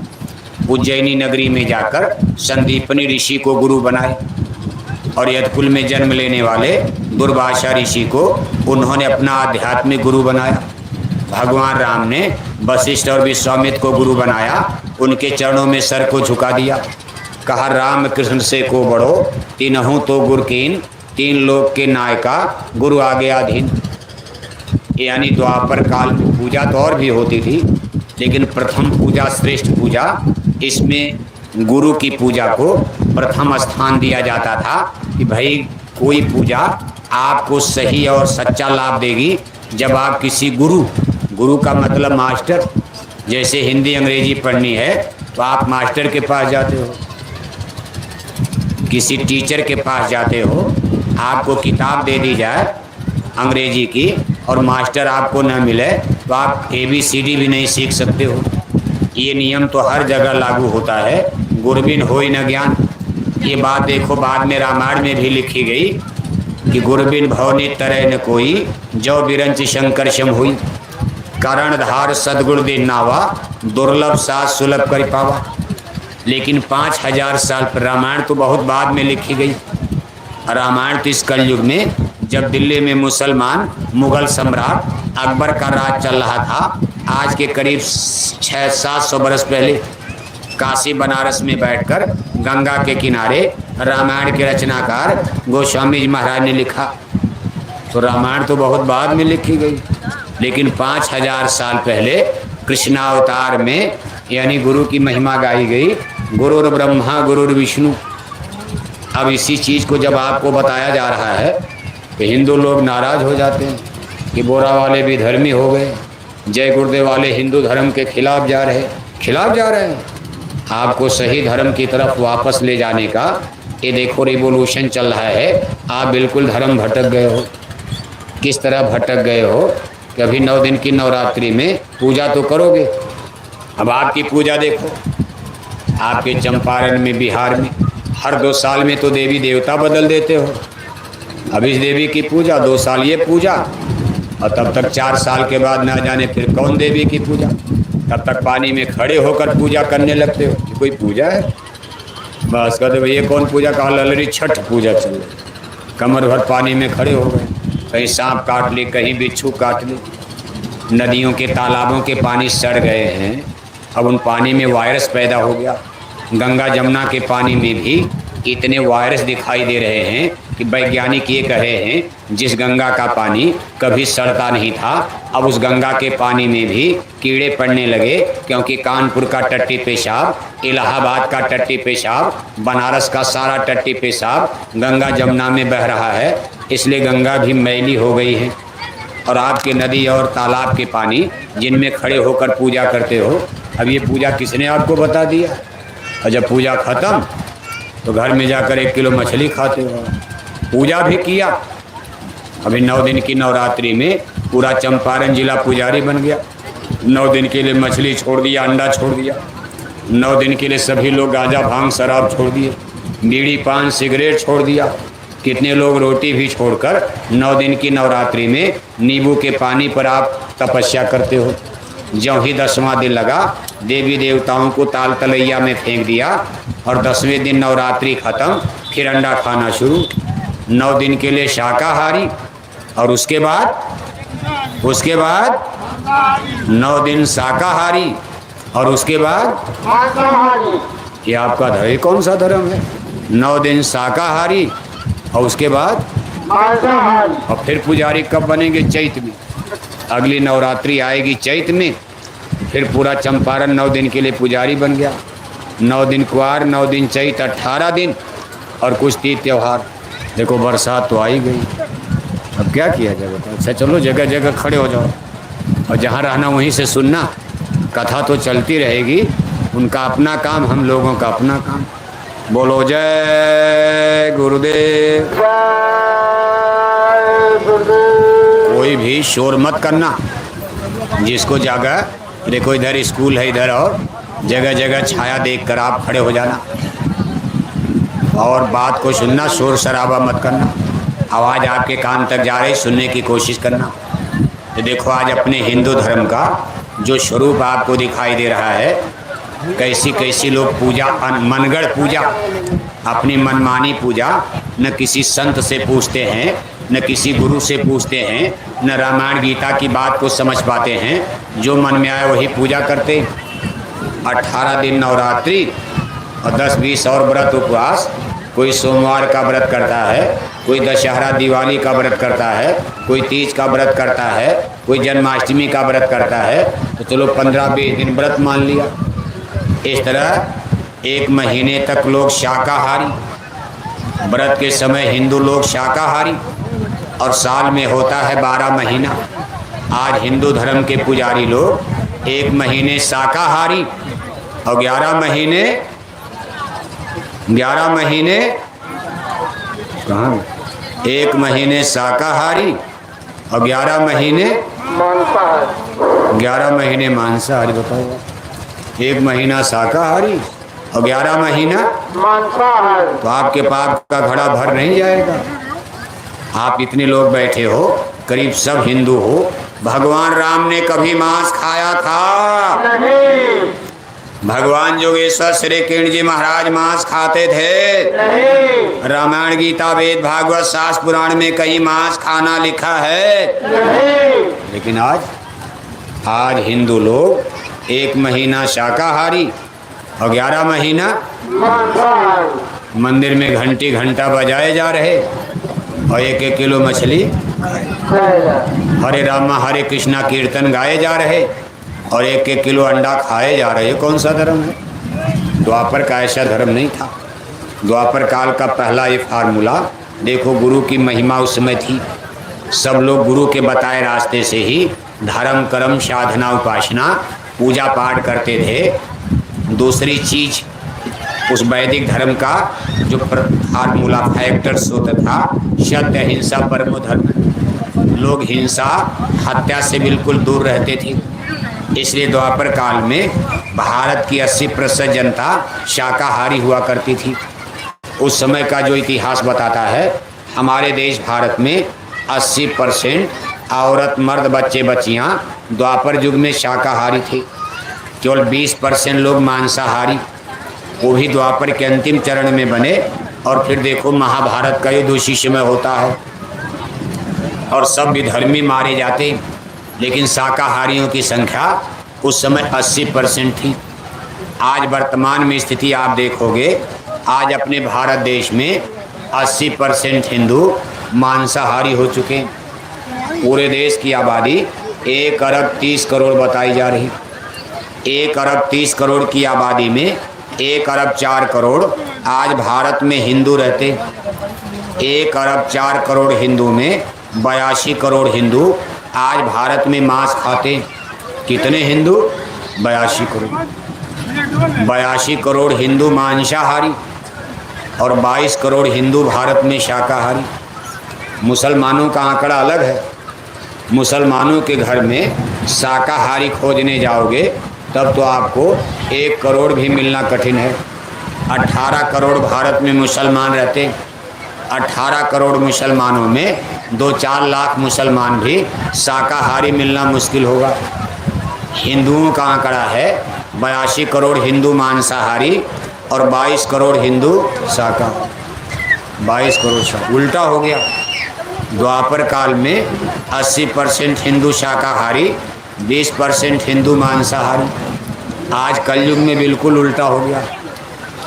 उज्जैनी नगरी में जाकर संदीपनी ऋषि को गुरु बनाए और यदकुल में जन्म लेने वाले दुर्वासा ऋषि को उन्होंने अपना आध्यात्मिक गुरु बनाया। भगवान राम ने वशिष्ठ और विश्वामित्र को गुरु बनाया, उनके चरणों में सर को झुका दिया। कहा राम कृष्ण से को बड़ो तीनहु तो गुर कीन, तीन लोक के नायका गुरु आगे अधीन। यानी द्वापर काल में पूजा तो और भी होती थी, लेकिन प्रथम पूजा श्रेष्ठ पूजा, इसमें गुरु की पूजा को प्रथम स्थान दिया जाता था कि भाई कोई पूजा आपको सही और सच्चा लाभ देगी जब आप किसी गुरु, गुरु का मतलब मास्टर, जैसे हिंदी अंग्रेजी पढ़नी है तो आप मास्टर के पास जाते हो, किसी टीचर के पास जाते हो, आपको किताब दे दी जाए अंग्रेजी की और मास्टर आपको न मिले तो आप ABCD भी नहीं सीख सकते हो। ये नियम तो हर जगह लागू होता है, गुरबिन होई न ज्ञान। ये बात देखो बाद में रामायण में भी लिखी गई कि गुरबिन भवनी तरह न कोई जो बिरंच शंकर शम हुई, करणधार सदगुण दिन नावा दुर्लभ साथ सुलभ कर पावा। लेकिन 5000 साल पर, रामायण तो बहुत बाद में लिखी गई। रामायण तो इस कलयुग में जब दिल्ली में मुसलमान मुगल सम्राट अकबर का राज चल रहा था, आज के करीब 600-700 बरस पहले काशी बनारस में बैठकर गंगा के किनारे रामायण के रचनाकार गोस्वामी जी महाराज ने लिखा। तो रामायण तो बहुत बाद में लिखी गई, लेकिन 5000 साल पहले कृष्णावतार में यानी गुरु की महिमा गाई गई। गुरुर ब्रह्मा गुरुर विष्णु। अब इसी चीज़ को जब आपको बताया जा रहा है तो हिंदू लोग नाराज़ हो जाते हैं कि बोरा वाले भी धर्मी हो गए, जय गुरुदेव वाले हिंदू धर्म के खिलाफ जा रहे हैं। आपको सही धर्म की तरफ वापस ले जाने का ये देखो रिवोल्यूशन चल रहा है। आप बिल्कुल धर्म भटक गए हो। किस तरह भटक गए हो कि अभी 9 दिन की नवरात्रि में पूजा तो करोगे। अब आपकी पूजा देखो, आपके चंपारण में, बिहार में हर 2 साल में तो देवी देवता बदल देते हो। अब इस देवी की पूजा 2 साल ये पूजा, और तब तक 4 साल के बाद ना जाने फिर कौन देवी की पूजा। तब तक पानी में खड़े होकर पूजा करने लगते हो। ये कोई पूजा है? बस कहते भाई ये कौन पूजा? कहा ललरी छठ पूजा चल रही। कमर भर पानी में खड़े हो गए, कहीं सांप काट ली, कहीं बिच्छू काट ली। नदियों के तालाबों के पानी सड़ गए हैं। अब उन पानी में वायरस पैदा हो गया। गंगा जमुना के पानी में भी इतने वायरस दिखाई दे रहे हैं कि वैज्ञानिक ये कहे हैं जिस गंगा का पानी कभी सड़ता नहीं था, अब उस गंगा के पानी में भी कीड़े पड़ने लगे, क्योंकि कानपुर का टट्टी पेशाब, इलाहाबाद का टट्टी पेशाब, बनारस का सारा टट्टी पेशाब गंगा जमुना में बह रहा है। इसलिए गंगा भी मैली हो गई है। और आपके नदी और तालाब के पानी जिनमें खड़े होकर पूजा करते हो, अब ये पूजा किसने आपको बता दिया? और जब पूजा ख़त्म तो घर में जाकर 1 किलो मछली खाते हो। पूजा भी किया। अभी 9 दिन की नवरात्रि में पूरा चंपारण जिला पुजारी बन गया। 9 दिन के लिए मछली छोड़ दिया, अंडा छोड़ दिया। 9 दिन के लिए सभी लोग गांजा भांग शराब छोड़ दिए, बीड़ी पान सिगरेट छोड़ दिया। कितने लोग रोटी भी छोड़कर 9 दिन की नवरात्रि में नींबू के पानी पर आप तपस्या करते हो। ज्यों ही 10वां दिन लगा, देवी देवताओं को ताल तलैया में फेंक दिया, और 10वें दिन नवरात्रि ख़त्म, फिर अंडा खाना शुरू। 9 दिन के लिए शाकाहारी, और उसके बाद 9 दिन शाकाहारी, और उसके बाद ये आपका धर्म कौन सा धर्म है? 9 दिन शाकाहारी और उसके बाद और फिर पुजारी कब बनेंगे? चैत में। अगली नवरात्रि आएगी चैत में, फिर पूरा चंपारण 9 दिन के लिए पुजारी बन गया। 9 दिन कुआर, 9 दिन चैत, 18 दिन, और कुछ तीज त्यौहार। देखो बरसात तो आई गई, अब क्या किया जाए बताओ? अच्छा चलो जगह जगह खड़े हो जाओ, और जहाँ रहना वहीं से सुनना। कथा तो चलती रहेगी, उनका अपना काम, हम लोगों का अपना काम। बोलो जय गुरुदेव। कोई भी शोर मत करना। जिसको जगह देखो, इधर स्कूल है, इधर और जगह जगह छाया देखकर आप खड़े हो जाना, और बात को सुनना, शोर शराबा मत करना। आवाज़ आपके कान तक जा रही, सुनने की कोशिश करना। तो देखो आज अपने हिंदू धर्म का जो स्वरूप आपको दिखाई दे रहा है, कैसी कैसी लोग पूजा, मनगढ़ पूजा, अपनी मनमानी पूजा, न किसी संत से पूछते हैं, न किसी गुरु से पूछते हैं, न रामायण गीता की बात को समझ पाते हैं। जो मन में आए वही पूजा करते। 18 दिन नवरात्रि और 10-20 और व्रत उपवास। कोई सोमवार का व्रत करता है, कोई दशहरा दिवाली का व्रत करता है, कोई तीज का व्रत करता है, कोई जन्माष्टमी का व्रत करता है। तो चलो 15-20 दिन व्रत मान लिया। इस तरह 1 महीने तक लोग शाकाहारी। व्रत के समय हिंदू लोग शाकाहारी, और साल में होता है 12 महीना। आज हिंदू धर्म के पुजारी लोग 1 महीने शाकाहारी और 11 महीने कहाँ? 1 महीने शाकाहारी और 11 महीने मांसाहारी। बताओ, 1 महीना शाकाहारी और 11 महीना मांसाहारी, तो आपके पाप का घड़ा भर नहीं जाएगा। आप इतने लोग बैठे हो, करीब सब हिंदू हो। भगवान राम ने कभी मांस खाया था? नहीं। भगवान जोगेश्वर श्री किरण जी महाराज मांस खाते थे? नहीं। रामायण गीता वेद भागवत शास्त्र पुराण में कहीं मांस खाना लिखा है? नहीं। लेकिन आज हिंदू लोग 1 महीना शाकाहारी और 11 महीना मांसाहारी। मंदिर में घंटी घंटा बजाए जा रहे और 1-1 किलो मछली, हरे रामा हरे कृष्णा कीर्तन गाए जा रहे, और 1-1 किलो अंडा खाए जा रहे, कौन सा धर्म है? द्वापर का ऐसा धर्म नहीं था। द्वापर काल का पहला ये फार्मूला देखो, गुरु की महिमा उस समय थी। सब लोग गुरु के बताए रास्ते से ही धर्म कर्म साधना उपासना पूजा पाठ करते थे। दूसरी चीज उस वैदिक धर्म का जो फार्मूला फैक्टर्स होता था, सत्य अहिंसा परमो धर्म। लोग हिंसा हत्या से बिल्कुल दूर रहते थे। इसलिए द्वापर काल में भारत की 80% जनता शाकाहारी हुआ करती थी। उस समय का जो इतिहास बताता है, हमारे देश भारत में 80% औरत मर्द बच्चे बच्चियां द्वापर युग में शाकाहारी थे। केवल 20% लोग मांसाहारी, वो भी द्वापर के अंतिम चरण में बने। और फिर देखो महाभारत का युद्ध उसी समय होता है और सब विधर्मी मारे जाते, लेकिन शाकाहारियों की संख्या उस समय 80% थी। आज वर्तमान में स्थिति आप देखोगे, आज अपने भारत देश में 80% हिंदू मांसाहारी हो चुके हैं। पूरे देश की आबादी 1 अरब 30 करोड़ बताई जा रही। 1 अरब 30 करोड़ की आबादी में 1 अरब 4 करोड़ आज भारत में हिंदू रहते। 1 अरब 4 करोड़ हिंदू में 82 करोड़ हिंदू आज भारत में मांस खाते। कितने हिंदू? 82 करोड़। 82 करोड़ हिंदू मांसाहारी और 22 करोड़ हिंदू भारत में शाकाहारी। मुसलमानों का आंकड़ा अलग है। मुसलमानों के घर में शाकाहारी खोजने जाओगे तब तो आपको 1 करोड़ भी मिलना कठिन है। 18 करोड़ भारत में मुसलमान रहते। 18 करोड़ मुसलमानों में 2-4 लाख मुसलमान भी शाकाहारी मिलना मुश्किल होगा। हिंदुओं का आंकड़ा है 82 करोड़ हिंदू मांसाहारी और 22 करोड़ हिंदू शाकाहारी। 22 करोड़ उल्टा हो गया। द्वापर काल में 80% हिंदू शाकाहारी, 20% हिंदू मांसाहारी। आज कलयुग में बिल्कुल उल्टा हो गया।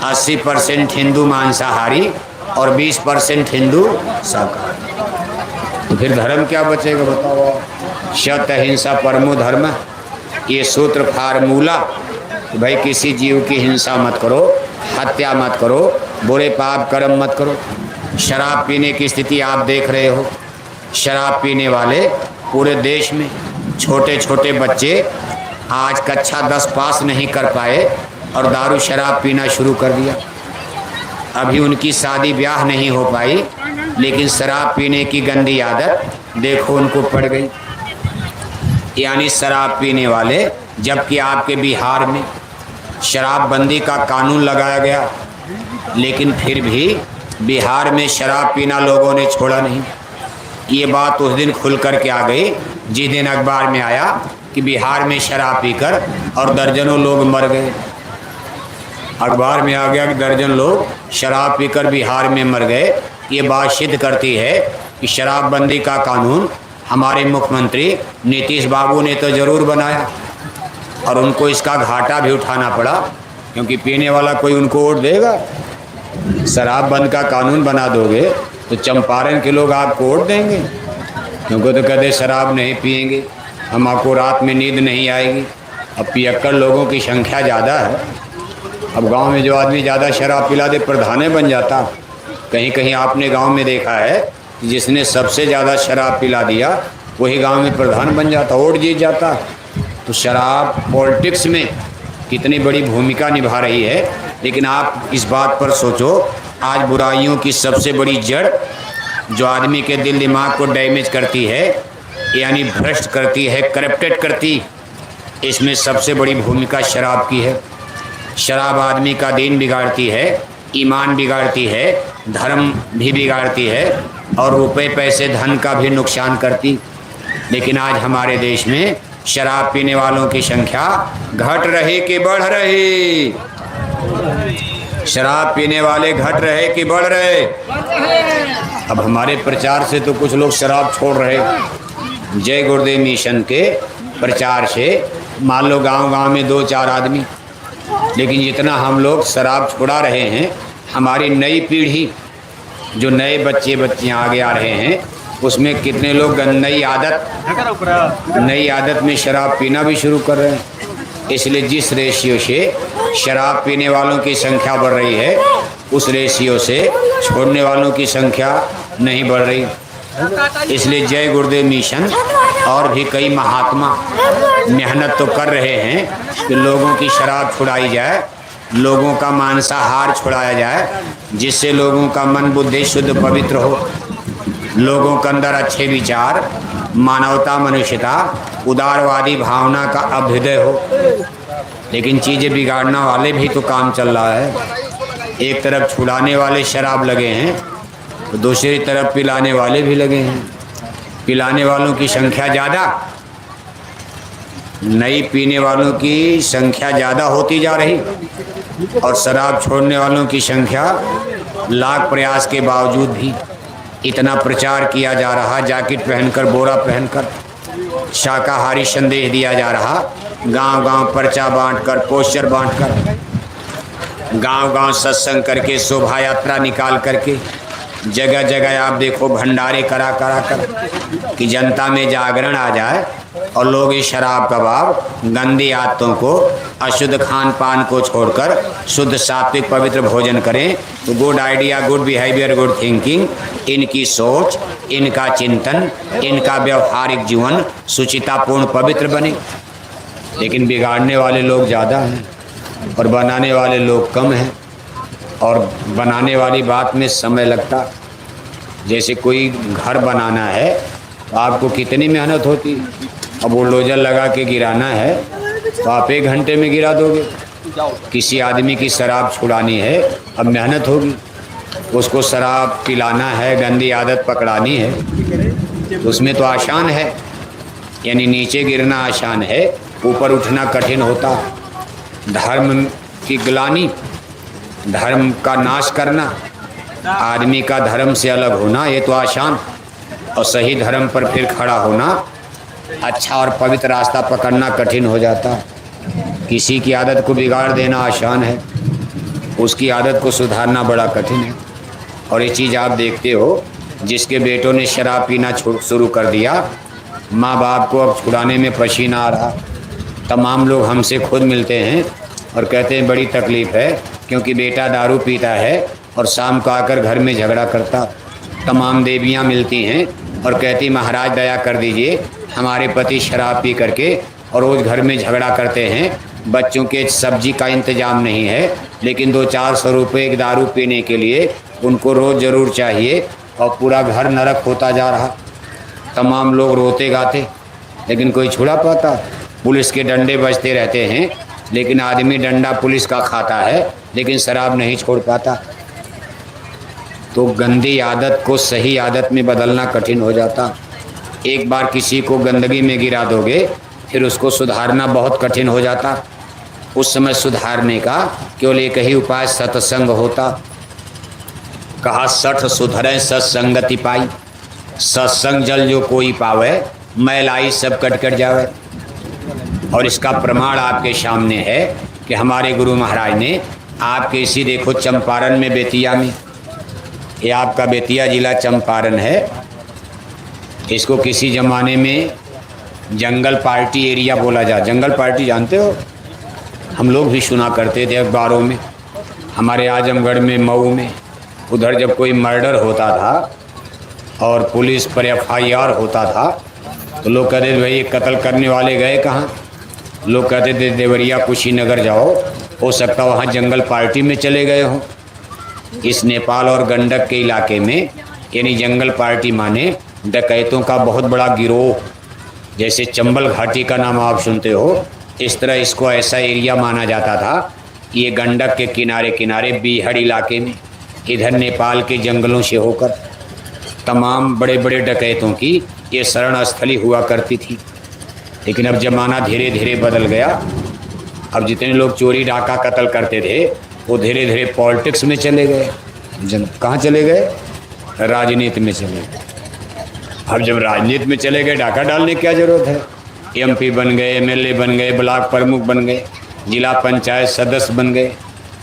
80% हिंदू मांसाहारी और 20% हिंदू शाकाहारी। तो फिर धर्म क्या बचेगा बताओ? सत्य अहिंसा परमो धर्म, ये सूत्र फार्मूला। भाई किसी जीव की हिंसा मत करो, हत्या मत करो, बुरे पाप कर्म मत करो। शराब पीने की स्थिति आप देख रहे हो। शराब पीने वाले पूरे देश में छोटे छोटे बच्चे आज कक्षा 10 पास नहीं कर पाए और दारू शराब पीना शुरू कर दिया। अभी उनकी शादी ब्याह नहीं हो पाई, लेकिन शराब पीने की गंदी आदत देखो उनको पड़ गई। यानी शराब पीने वाले, जबकि आपके बिहार में शराबबंदी का कानून लगाया गया, लेकिन फिर भी बिहार में शराब पीना लोगों ने छोड़ा नहीं। ये बात उस दिन खुल कर के आ गई जिस दिन अखबार में आया कि बिहार में शराब पीकर और दर्जनों लोग मर गए। अखबार में आ गया कि दर्जन लोग शराब पीकर बिहार में मर गए। ये बात सिद्ध करती है कि शराबबंदी का कानून हमारे मुख्यमंत्री नीतीश बाबू ने तो ज़रूर बनाया और उनको इसका घाटा भी उठाना पड़ा, क्योंकि पीने वाला कोई उनको वोट देगा? शराब बंद का कानून बना दोगे तो चंपारण के लोग आपको वोट देंगे, क्योंकि तो कहते शराब नहीं पिएंगे, हम आपको रात में नींद नहीं आएगी। अब पियक्कड़ लोगों की संख्या ज़्यादा है। अब गांव में जो आदमी ज़्यादा शराब पिला दे प्रधान बन जाता। कहीं कहीं आपने गांव में देखा है कि जिसने सबसे ज़्यादा शराब पिला दिया वही गांव में प्रधान बन जाता, वोट जीत जाता। तो शराब पॉलिटिक्स में कितनी बड़ी भूमिका निभा रही है। लेकिन आप इस बात पर सोचो, आज बुराइयों की सबसे बड़ी जड़ जो आदमी के दिल दिमाग को डैमेज करती है, यानी भ्रष्ट करती है, करप्टेड करती, इसमें सबसे बड़ी भूमिका शराब की है। शराब आदमी का दीन बिगाड़ती है, ईमान बिगाड़ती है, धर्म भी बिगाड़ती है और रुपए पैसे धन का भी नुकसान करती। लेकिन आज हमारे देश में शराब पीने वालों की संख्या घट रही कि बढ़ रही? शराब पीने वाले घट रहे कि बढ़ रहे? अब हमारे प्रचार से तो कुछ लोग शराब छोड़ रहे। जय गुरुदेव मिशन के प्रचार से मान लो गांव-गांव में 2-4 आदमी, लेकिन जितना हम लोग शराब छुड़ा रहे हैं, हमारी नई पीढ़ी, जो नए बच्चे बच्चियां आगे आ रहे हैं, उसमें कितने लोग नई आदत में शराब पीना भी शुरू कर रहे हैं। इसलिए जिस रेशियो से शराब पीने वालों की संख्या बढ़ रही है, उस रेशियो से छोड़ने वालों की संख्या नहीं बढ़ रही। इसलिए जय गुरुदेव मिशन और भी कई महात्मा मेहनत तो कर रहे हैं कि लोगों की शराब छुड़ाई जाए, लोगों का मांसाहार छुड़ाया जाए, जिससे लोगों का मन बुद्धि शुद्ध पवित्र हो, लोगों के अंदर अच्छे विचार, मानवता, मनुष्यता, उदारवादी भावना का अभ्युदय हो। लेकिन चीज़ें बिगाड़ने वाले भी तो काम चल रहा है। एक तरफ छुड़ाने वाले शराब लगे हैं तो दूसरी तरफ पिलाने वाले भी लगे हैं। पिलाने वालों की संख्या ज़्यादा, नई पीने वालों की संख्या ज़्यादा होती जा रही, और शराब छोड़ने वालों की संख्या लाख प्रयास के बावजूद भी इतना प्रचार किया जा रहा, जैकेट पहनकर, बोरा पहनकर, शाकाहारी संदेश दिया जा रहा, गांव-गांव पर्चा बांटकर, पोस्टर बांटकर, गांव-गांव सत्संग करके, शोभा यात्रा निकाल करके, जगह जगह आप देखो भंडारे करा कर कि जनता में जागरण आ जाए और लोग इस शराब कबाब, गंदी आदतों को, अशुद्ध खान पान को छोड़कर शुद्ध सात्विक पवित्र भोजन करें। तो good idea, good behaviour, good thinking, इनकी सोच, इनका चिंतन, इनका व्यवहारिक जीवन सुचितापूर्ण पवित्र बने। लेकिन बिगाड़ने वाले लोग ज़्यादा हैं और बनाने वाले लोग कम हैं, और बनाने वाली बात में समय लगता। जैसे कोई घर बनाना है तो आपको कितनी मेहनत होती, अब बुलडोजर लगा के गिराना है तो आप 1 घंटे में गिरा दोगे। किसी आदमी की शराब छुड़ानी है, अब मेहनत होगी, उसको शराब पिलाना है, गंदी आदत पकड़ानी है, तो उसमें तो आसान है, यानी नीचे गिरना आसान है, ऊपर उठना कठिन होता। धर्म की ग्लानि, धर्म का नाश करना, आदमी का धर्म से अलग होना, ये तो आसान, और सही धर्म पर फिर खड़ा होना, अच्छा और पवित्र रास्ता पकड़ना कठिन हो जाता। किसी की आदत को बिगाड़ देना आसान है, उसकी आदत को सुधारना बड़ा कठिन है। और ये चीज़ आप देखते हो, जिसके बेटों ने शराब पीना शुरू कर दिया, माँ बाप को अब छुड़ाने में पसीना आ रहा। तमाम लोग हमसे खुद मिलते हैं और कहते हैं बड़ी तकलीफ़ है, क्योंकि बेटा दारू पीता है और शाम को आकर घर में झगड़ा करता। तमाम देवियाँ मिलती हैं और कहती महाराज दया कर दीजिए, हमारे पति शराब पी करके और रोज़ घर में झगड़ा करते हैं, बच्चों के सब्जी का इंतज़ाम नहीं है, लेकिन 200-400 रुपये एक दारू पीने के लिए उनको रोज़ ज़रूर चाहिए, और पूरा घर नरक होता जा रहा। तमाम लोग रोते गाते, लेकिन कोई छुड़ा पाता। पुलिस के डंडे बजते रहते हैं, लेकिन आदमी डंडा पुलिस का खाता है, लेकिन शराब नहीं छोड़ पाता। तो गंदी आदत को सही आदत में बदलना कठिन हो जाता। एक बार किसी को गंदगी में गिरा दोगे, फिर उसको सुधारना बहुत कठिन हो जाता। उस समय सुधारने का केवल एक ही उपाय सत्संग होता। कहा 60 सुधरे सत्संगति पाई, सत्संग जल जो कोई पावे, मैलाई सब कट कट जावे। और इसका प्रमाण आपके सामने है कि हमारे गुरु महाराज ने आपके इसी देखो चंपारण में, बेतिया में, ये आपका बेतिया जिला चंपारण है, इसको किसी ज़माने में जंगल पार्टी एरिया बोला जा। जंगल पार्टी जानते हो, हम लोग भी सुना करते थे अखबारों में। हमारे आजमगढ़ में, मऊ में, उधर जब कोई मर्डर होता था और पुलिस पर FIR होता था, तो लोग कहते थे भाई ये कत्ल करने वाले गए कहाँ। लोग कहते थे देवरिया कुशीनगर जाओ, हो सकता वहाँ जंगल पार्टी में चले गए हों। इस नेपाल और गंडक के इलाके में, यानी जंगल पार्टी माने डकैतों का बहुत बड़ा गिरोह। जैसे चंबल घाटी का नाम आप सुनते हो, इस तरह इसको ऐसा एरिया माना जाता था। ये गंडक के किनारे किनारे बीहड़ इलाके में, इधर नेपाल के जंगलों से होकर तमाम बड़े बड़े डकैतों की ये शरण स्थली हुआ करती थी। लेकिन अब ज़माना धीरे धीरे बदल गया। अब जितने लोग चोरी डाका कत्ल करते थे, वो धीरे धीरे पॉलिटिक्स में चले गए। कहाँ चले गए? राजनीति में चले गए। अब जब राजनीति में चले गए, डाका डालने की क्या ज़रूरत है? MP बन गए, MLA बन गए, ब्लॉक प्रमुख बन गए, जिला पंचायत सदस्य बन गए,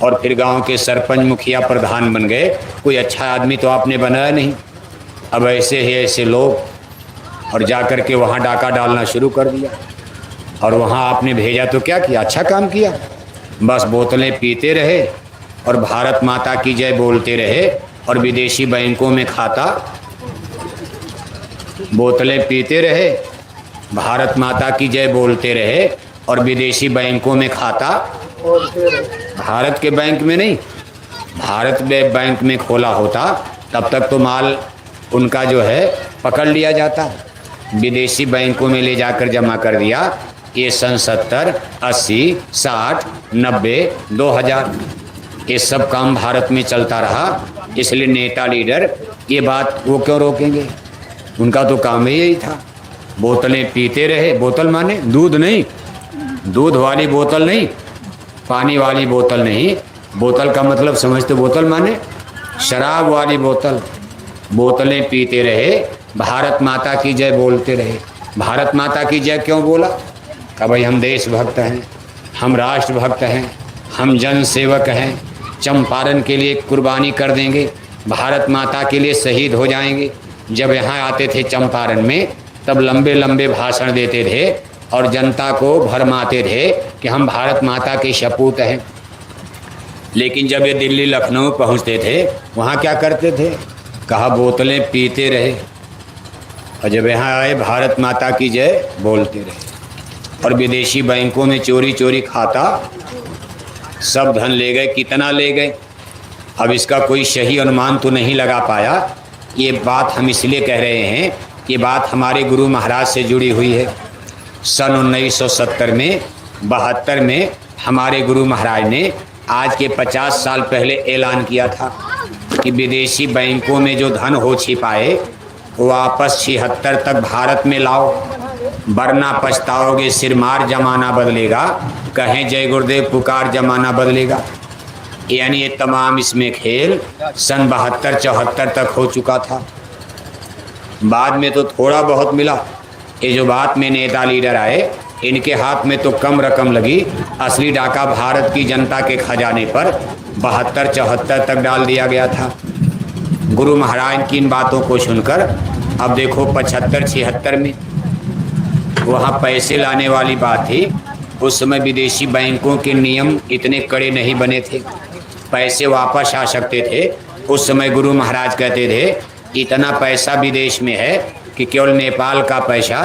और फिर गांव के सरपंच, मुखिया, प्रधान बन गए। कोई अच्छा आदमी तो आपने बनाया नहीं। अब ऐसे ही ऐसे लोग और जा कर के वहाँ डाका डालना शुरू कर दिया। और वहाँ आपने भेजा तो क्या किया, अच्छा काम किया। बस बोतलें पीते रहे और भारत माता की जय बोलते रहे और विदेशी बैंकों में खाता, बोतलें पीते रहे, भारत माता की जय बोलते रहे और विदेशी बैंकों में खाता, भारत के बैंक में नहीं, भारत में बैंक में खोला होता तब तक तो माल उनका जो है पकड़ लिया जाता। विदेशी बैंकों में ले जाकर जमा कर दिया। ये सन 70, 80, 60, 90, 2000 ये सब काम भारत में चलता रहा। इसलिए नेता लीडर ये बात वो क्यों रोकेंगे, उनका तो काम ही यही था। बोतलें पीते रहे, बोतल माने दूध नहीं, दूध वाली बोतल नहीं, पानी वाली बोतल नहीं, बोतल का मतलब समझते, बोतल माने शराब वाली बोतल। बोतलें पीते रहे, भारत माता की जय बोलते रहे। भारत माता की जय क्यों बोला, कि भाई हम देशभक्त हैं, हम राष्ट्रभक्त हैं, हम जन सेवक हैं, चंपारण के लिए कुर्बानी कर देंगे, भारत माता के लिए शहीद हो जाएंगे। जब यहाँ आते थे चंपारण में तब लंबे लंबे भाषण देते थे और जनता को भरमाते थे कि हम भारत माता के सपूत हैं। लेकिन जब ये दिल्ली लखनऊ पहुँचते थे वहाँ क्या करते थे, कहा बोतलें पीते रहे और जब यहाँ आए भारत माता की जय बोलते रहे और विदेशी बैंकों में चोरी चोरी खाता, सब धन ले गए। कितना ले गए अब इसका कोई सही अनुमान तो नहीं लगा पाया। ये बात हम इसलिए कह रहे हैं, ये बात हमारे गुरु महाराज से जुड़ी हुई है। सन 1970 में 72 में हमारे गुरु महाराज ने आज के 50 साल पहले ऐलान किया था कि विदेशी बैंकों में जो धन हो छिपाए वो वापस 76 तक भारत में लाओ, वरना पछताओगे। सिरमार जमाना बदलेगा, कहें जय गुरुदेव पुकार जमाना बदलेगा। यानी ये तमाम इसमें खेल सन 72-74 तक हो चुका था। बाद में तो थोड़ा बहुत मिला। ये जो बात में नेता लीडर आए इनके हाथ में तो कम रकम लगी, असली डाका भारत की जनता के खजाने पर 72-74 तक डाल दिया गया था। गुरु महाराज की इन बातों को सुनकर अब देखो 75-76 में वहाँ पैसे लाने वाली बात थी। उस समय विदेशी बैंकों के नियम इतने कड़े नहीं बने थे, पैसे वापस आ सकते थे। उस समय गुरु महाराज कहते थे इतना पैसा विदेश में है कि केवल नेपाल का पैसा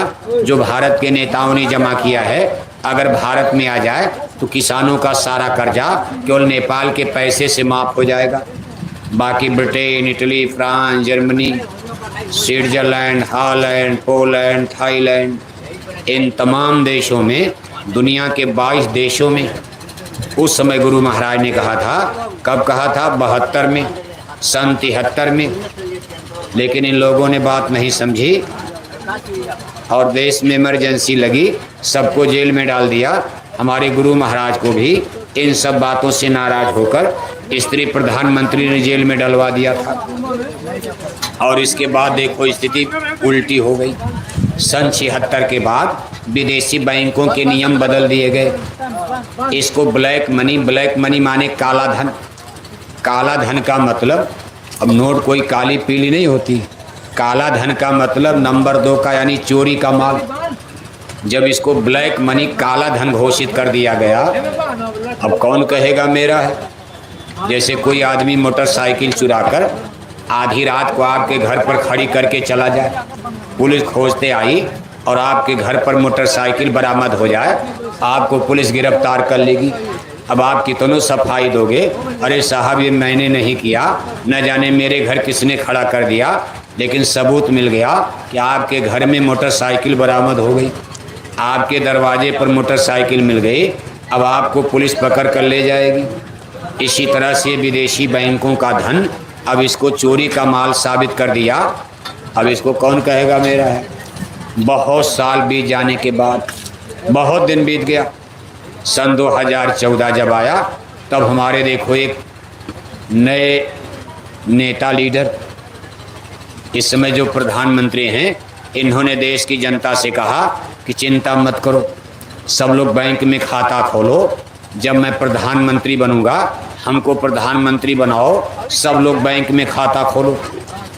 जो भारत के नेताओं ने जमा किया है अगर भारत में आ जाए तो किसानों का सारा कर्जा केवल नेपाल के पैसे से माफ़ हो जाएगा। बाकी Britain, Italy, France, Germany, Switzerland, Holland, Poland, Thailand, इन तमाम देशों में, दुनिया के 22 देशों में उस समय गुरु महाराज ने कहा था। कब कहा था, 72 में, सन 73 में। लेकिन इन लोगों ने बात नहीं समझी और देश में इमरजेंसी लगी, सबको जेल में डाल दिया। हमारे गुरु महाराज को भी इन सब बातों से नाराज होकर स्त्री प्रधानमंत्री ने जेल में डलवा दिया था। और इसके बाद देखो स्थिति उल्टी हो गई। सन 76 के बाद विदेशी बैंकों के नियम बदल दिए गए। इसको ब्लैक मनी माने काला धन। काला धन का मतलब, अब नोट कोई काली पीली नहीं होती, काला धन का मतलब नंबर 2 का यानी चोरी का माल। जब इसको ब्लैक मनी, काला धन घोषित कर दिया गया, अब कौन कहेगा मेरा है। जैसे कोई आदमी मोटरसाइकिल चुराकर आधी रात को आपके घर पर खड़ी करके चला जाए, पुलिस खोजते आई और आपके घर पर मोटरसाइकिल बरामद हो जाए, आपको पुलिस गिरफ्तार कर लेगी। अब आप कितनों सफाई दोगे, अरे साहब ये मैंने नहीं किया, न जाने मेरे घर किसने खड़ा कर दिया, लेकिन सबूत मिल गया कि आपके घर में मोटरसाइकिल बरामद हो गई, आपके दरवाजे पर मोटरसाइकिल मिल गई, अब आपको पुलिस पकड़ कर ले जाएगी। इसी तरह से विदेशी बैंकों का धन अब इसको चोरी का माल साबित कर दिया। अब इसको कौन कहेगा मेरा है। बहुत साल बीत जाने के बाद, बहुत दिन बीत गया, सन 2014 जब आया तब हमारे देखो एक नए नेता लीडर, इस समय जो प्रधानमंत्री हैं, इन्होंने देश की जनता से कहा कि चिंता मत करो, सब लोग बैंक में खाता खोलो, जब मैं प्रधानमंत्री बनूंगा हमको प्रधानमंत्री बनाओ, सब लोग बैंक में खाता खोलो।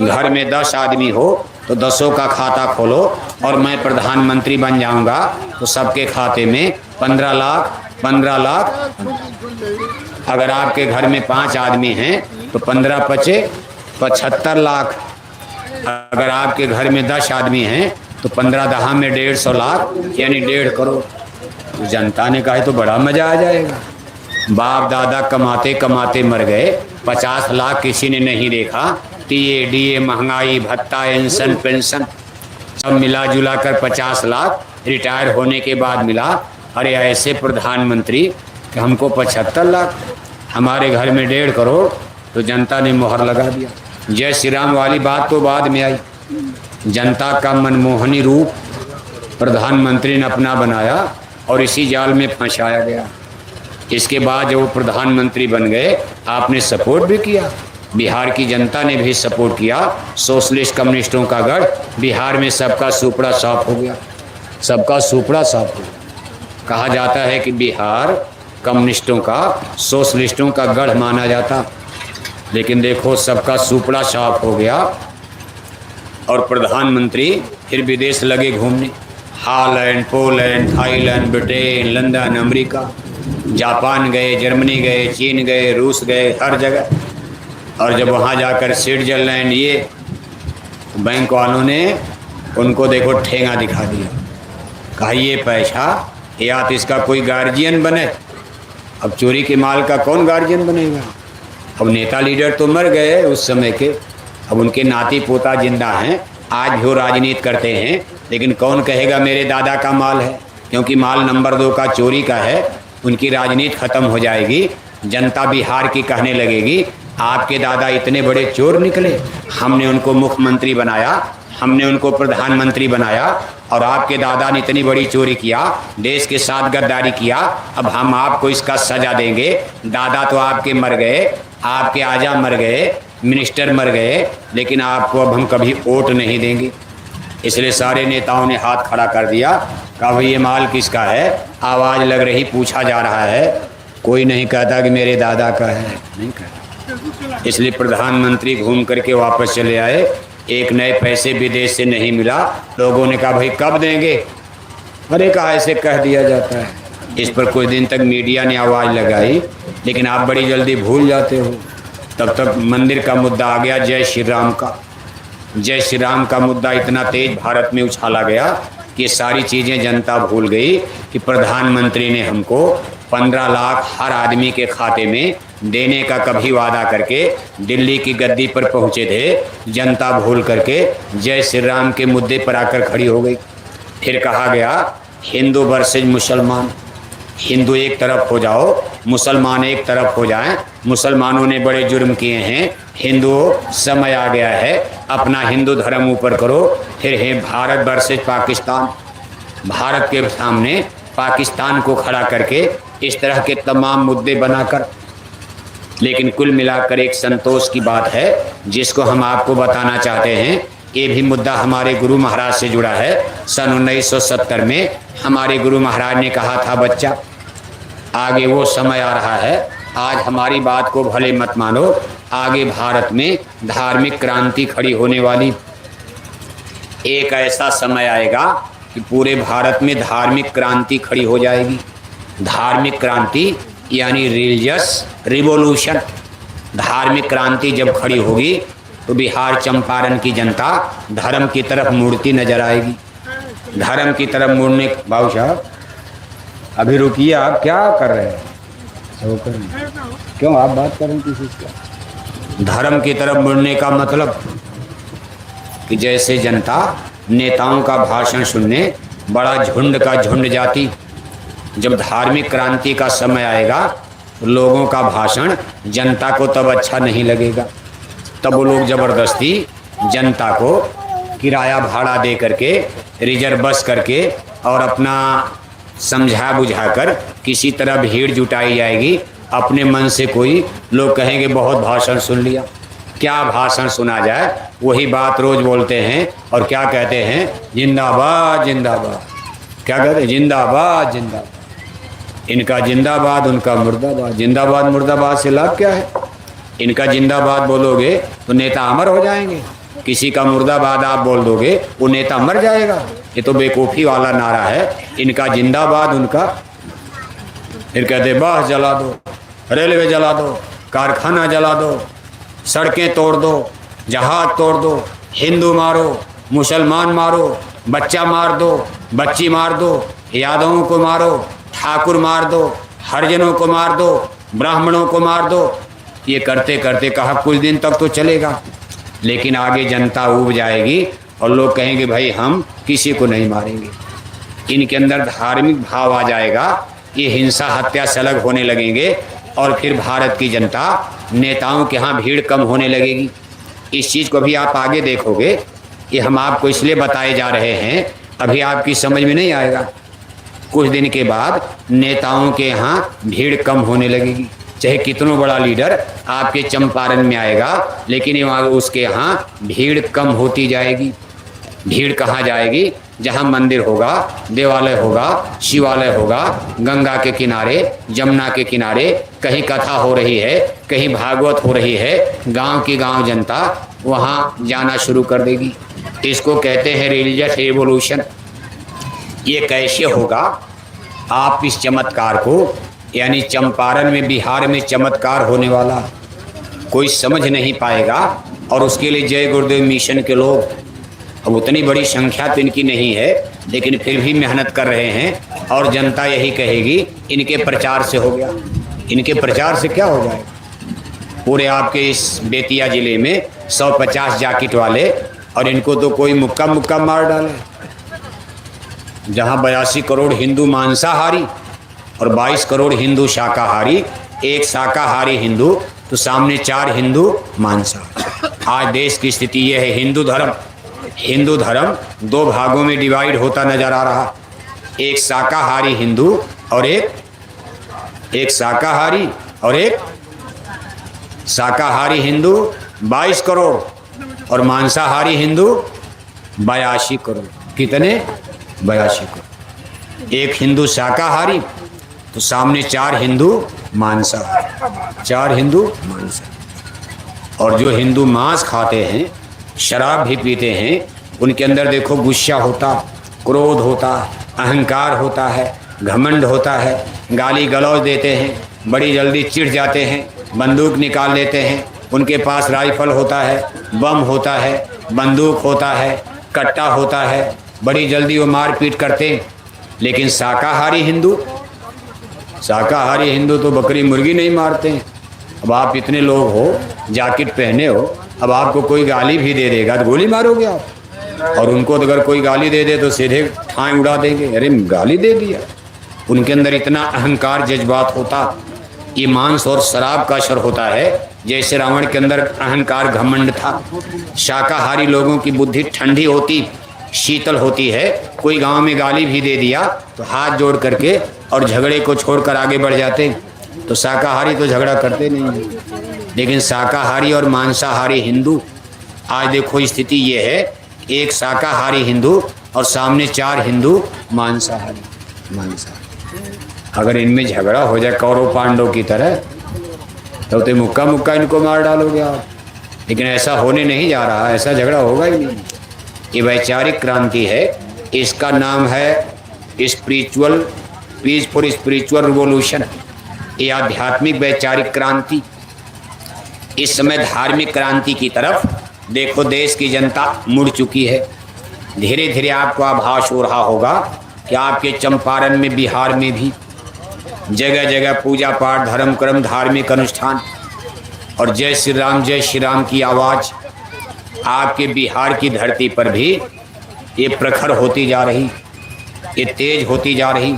घर में 10 आदमी हो तो 10 का खाता खोलो और मैं प्रधानमंत्री बन जाऊंगा तो सबके खाते में 15 लाख 15 लाख। अगर आपके घर में 5 आदमी हैं तो 15 पचे 75 लाख। अगर आपके घर में 10 आदमी हैं तो 15 दहा में 150 लाख यानी 1.5 करोड़। तो जनता ने कहा तो बड़ा मजा आ जाएगा। बाप दादा कमाते कमाते मर गए, 50 लाख किसी ने नहीं देखा। टीए डीए महंगाई भत्ता पेंशन पेंशन सब मिला जुला कर 50 लाख रिटायर होने के बाद मिला। अरे ऐसे प्रधानमंत्री कि हमको 75 लाख, हमारे घर में 1.5 करोड़। तो जनता ने मोहर लगा दिया। जय श्री राम वाली बात तो बाद में आई। जनता का मनमोहनी रूप प्रधानमंत्री ने अपना बनाया और इसी जाल में फंसाया गया। इसके बाद जब वो प्रधानमंत्री बन गए आपने सपोर्ट भी किया, बिहार की जनता ने भी सपोर्ट किया। सोशलिस्ट कम्युनिस्टों का गढ़ बिहार में सबका सुपड़ा साफ हो गया, सबका सुपड़ा साफ हो गया। कहा जाता है कि बिहार कम्युनिस्टों का सोशलिस्टों का गढ़ माना जाता, लेकिन देखो सबका सुपड़ा साफ हो गया। और प्रधानमंत्री फिर विदेश लगे घूमने, Holland Poland Thailand Britain London America Japan गए, जर्मनी गए, चीन गए, रूस गए, हर जगह। और जब वहाँ जाकर स्विट्जरलैंड ये तो बैंक वालों ने उनको देखो ठेंगा दिखा दिया। कहा ये पैसा या तो इसका कोई गार्जियन बने। अब चोरी के माल का कौन गार्जियन बनेगा। अब नेता लीडर तो मर गए उस समय के, अब उनके नाती पोता जिंदा हैं, आज भी वो राजनीति करते हैं। लेकिन कौन कहेगा मेरे दादा का माल है, क्योंकि माल नंबर 2 का चोरी का है। उनकी राजनीति खत्म हो जाएगी। जनता बिहार की कहने लगेगी आपके दादा इतने बड़े चोर निकले, हमने उनको मुख्यमंत्री बनाया, हमने उनको प्रधानमंत्री बनाया और आपके दादा ने इतनी बड़ी चोरी किया, देश के साथ गद्दारी किया, अब हम आपको इसका सजा देंगे। दादा तो आपके मर गए, आपके आजा मर गए, मिनिस्टर मर गए, लेकिन आपको अब हम कभी वोट नहीं देंगे। इसलिए सारे नेताओं ने हाथ खड़ा कर दिया। कहा भाई ये माल किसका है। आवाज़ लग रही, पूछा जा रहा है, कोई नहीं कहता कि मेरे दादा का है, नहीं कहता। इसलिए प्रधानमंत्री घूम करके वापस चले आए। एक नए पैसे विदेश से नहीं मिला। लोगों ने कहा भाई कब देंगे। अरे कहा ऐसे कह दिया जाता है। इस पर कुछ दिन तक मीडिया ने आवाज़ लगाई, लेकिन आप बड़ी जल्दी भूल जाते हो। तब तक मंदिर का मुद्दा आ गया, जय श्री राम का। जय श्री राम का मुद्दा इतना तेज भारत में उछाला गया कि सारी चीज़ें जनता भूल गई कि प्रधानमंत्री ने हमको 15 लाख हर आदमी के खाते में देने का कभी वादा करके दिल्ली की गद्दी पर पहुंचे थे। जनता भूल करके जय श्री राम के मुद्दे पर आकर खड़ी हो गई। फिर कहा गया हिंदू वर्सेज मुसलमान, हिंदू एक तरफ हो जाओ, मुसलमान एक तरफ हो जाएं। मुसलमानों ने बड़े जुर्म किए हैं, हिंदुओं समय आ गया है अपना हिंदू धर्म ऊपर करो। फिर है भारत वर्सेज पाकिस्तान, भारत के सामने पाकिस्तान को खड़ा करके इस तरह के तमाम मुद्दे बनाकर। लेकिन कुल मिलाकर एक संतोष की बात है जिसको हम आपको बताना चाहते हैं। ये भी मुद्दा हमारे गुरु महाराज से जुड़ा है। सन 1970 में हमारे गुरु महाराज ने कहा था बच्चा आगे वो समय आ रहा है, आज हमारी बात को भले मत मानो, आगे भारत में धार्मिक क्रांति खड़ी होने वाली। एक ऐसा समय आएगा कि पूरे भारत में धार्मिक क्रांति खड़ी हो जाएगी। धार्मिक क्रांति यानी रिलीजियस रिवॉल्यूशन। धार्मिक क्रांति जब खड़ी होगी तो बिहार चंपारण की जनता धर्म की तरफ मुड़ती नजर आएगी। धर्म की तरफ मुड़ने, बाबू साहब अभी रुकिए, आप क्या कर रहे हैं, क्यों आप बात कर रहे हैं किसी से। धर्म की तरफ मुड़ने का मतलब कि जैसे जनता नेताओं का भाषण सुनने बड़ा झुंड का झुंड जाती, जब धार्मिक क्रांति का समय आएगा तो लोगों का भाषण जनता को तब अच्छा नहीं लगेगा। तब वो लोग ज़बरदस्ती जनता को किराया भाड़ा दे करके रिजर्व बस करके और अपना समझा बुझाकर किसी तरह भीड़ जुटाई जाएगी। अपने मन से कोई लोग कहेंगे बहुत भाषण सुन लिया, क्या भाषण सुना जाए, वही बात रोज बोलते हैं। और क्या कहते हैं, जिंदाबाद जिंदाबाद, क्या कहते हैं, जिंदाबाद जिंदाबाद। इनका जिंदाबाद उनका मुर्दाबाद। जिंदाबाद मुर्दाबाद से लाभ क्या है। इनका जिंदाबाद बोलोगे तो नेता अमर हो जाएंगे, किसी का मुर्दाबाद आप बोल दोगे वो नेता मर जाएगा। ये तो बेवकूफ़ी वाला नारा है इनका, जिंदाबाद उनका। फिर कहते बस जला दो, रेलवे जला दो, कारखाना जला दो, सड़कें तोड़ दो, जहाज तोड़ दो, हिंदू मारो, मुसलमान मारो, बच्चा मार दो, बच्ची मार दो, यादवों को मारो, ठाकुर मार दो, हरिजनों को मार दो, ब्राह्मणों को मार दो। ये करते करते कहा कुछ दिन तक तो चलेगा, लेकिन आगे जनता ऊब जाएगी और लोग कहेंगे भाई हम किसी को नहीं मारेंगे। इनके अंदर धार्मिक भाव आ जाएगा, ये हिंसा हत्या सलग होने लगेंगे और फिर भारत की जनता नेताओं के यहाँ भीड़ कम होने लगेगी। इस चीज़ को भी आप आगे देखोगे, ये हम आपको इसलिए बताए जा रहे हैं, अभी आपकी समझ में नहीं आएगा। कुछ दिन के बाद नेताओं के यहाँ भीड़ कम होने लगेगी। चाहे कितना बड़ा लीडर आपके चंपारण में आएगा, लेकिन उसके यहाँ भीड़ कम होती जाएगी। भीड़ कहाँ जाएगी? जहाँ मंदिर होगा, देवालय होगा, शिवालय होगा, गंगा के किनारे, जमुना के किनारे कहीं कथा हो रही है, कहीं भागवत हो रही है, गांव की गांव जनता वहाँ जाना शुरू कर देगी। इसको कहते हैं रिलीजियस रिवॉल्यूशन। ये कैसे होगा? आप इस चमत्कार को, यानी चंपारण में, बिहार में चमत्कार होने वाला कोई समझ नहीं पाएगा। और उसके लिए जय गुरुदेव मिशन के लोग, अब उतनी बड़ी संख्या तो इनकी नहीं है, लेकिन फिर भी मेहनत कर रहे हैं। और जनता यही कहेगी इनके प्रचार से हो गया। इनके प्रचार से क्या हो जाएगा? पूरे आपके इस बेतिया ज़िले में 150 जैकेट वाले, और इनको तो कोई मुक्का मुक्का मार डाले। जहाँ 82 करोड़ हिंदू मांसाहारी और 22 करोड़ हिंदू शाकाहारी, एक शाकाहारी हिंदू तो सामने 4 हिंदू मांसाहारी। आज देश की स्थिति यह है। हिंदू धर्म 2 भागों में डिवाइड होता नजर आ रहा। एक शाकाहारी हिंदू और एक शाकाहारी और एक शाकाहारी हिंदू 22 करोड़ और मांसाहारी हिंदू 82 करोड़। कितने? 82 करोड़। एक हिंदू शाकाहारी तो सामने 4 हिंदू मांसाहारी, 4 हिंदू मांसाहारी। और जो हिंदू मांस खाते हैं, शराब भी पीते हैं, उनके अंदर देखो गुस्सा होता, क्रोध होता, अहंकार होता है, घमंड होता है, गाली गलौज देते हैं, बड़ी जल्दी चिढ़ जाते हैं, बंदूक निकाल लेते हैं। उनके पास राइफल होता है, बम होता है, बंदूक होता है, कट्टा होता है, बड़ी जल्दी वो मारपीट करते हैं। लेकिन शाकाहारी हिंदू तो बकरी मुर्गी नहीं मारते हैं। अब आप इतने लोग हो, जैकेट पहने हो, अब आपको कोई गाली भी दे देगा तो गोली मारोगे आप। और उनको अगर कोई गाली दे दे तो सीधे ठाएं उड़ा देंगे, अरे गाली दे दिया। उनके अंदर इतना अहंकार जज्बात होता। ये मांस और शराब का असर होता है, जैसे रावण के अंदर अहंकार घमंड था। शाकाहारी लोगों की बुद्धि ठंडी होती, शीतल होती है। कोई गांव में गाली भी दे दिया तो हाथ जोड़ करके और झगड़े को छोड़कर आगे बढ़ जाते। तो शाकाहारी तो झगड़ा करते नहीं, लेकिन शाकाहारी और मांसाहारी हिंदू, आज देखो स्थिति ये है, एक शाकाहारी हिंदू और सामने 4 हिंदू मांसाहारी। अगर इनमें झगड़ा हो जाए कौरव पांडव की तरह, तो मुक्का मुक्का इनको मार डालोगे आप। लेकिन ऐसा होने नहीं जा रहा, ऐसा झगड़ा होगा ही नहीं। ये वैचारिक क्रांति है। इसका नाम है spiritual peace for spiritual revolution. ये आध्यात्मिक वैचारिक क्रांति। इस समय धार्मिक क्रांति की तरफ देखो देश की जनता मुड़ चुकी है। धीरे धीरे आपको आभास हो रहा होगा कि आपके चंपारण में, बिहार में भी जगह जगह पूजा पाठ, धर्म कर्म, धार्मिक अनुष्ठान और जय श्री राम की आवाज़ आपके बिहार की धरती पर भी ये प्रखर होती जा रही, ये तेज होती जा रही।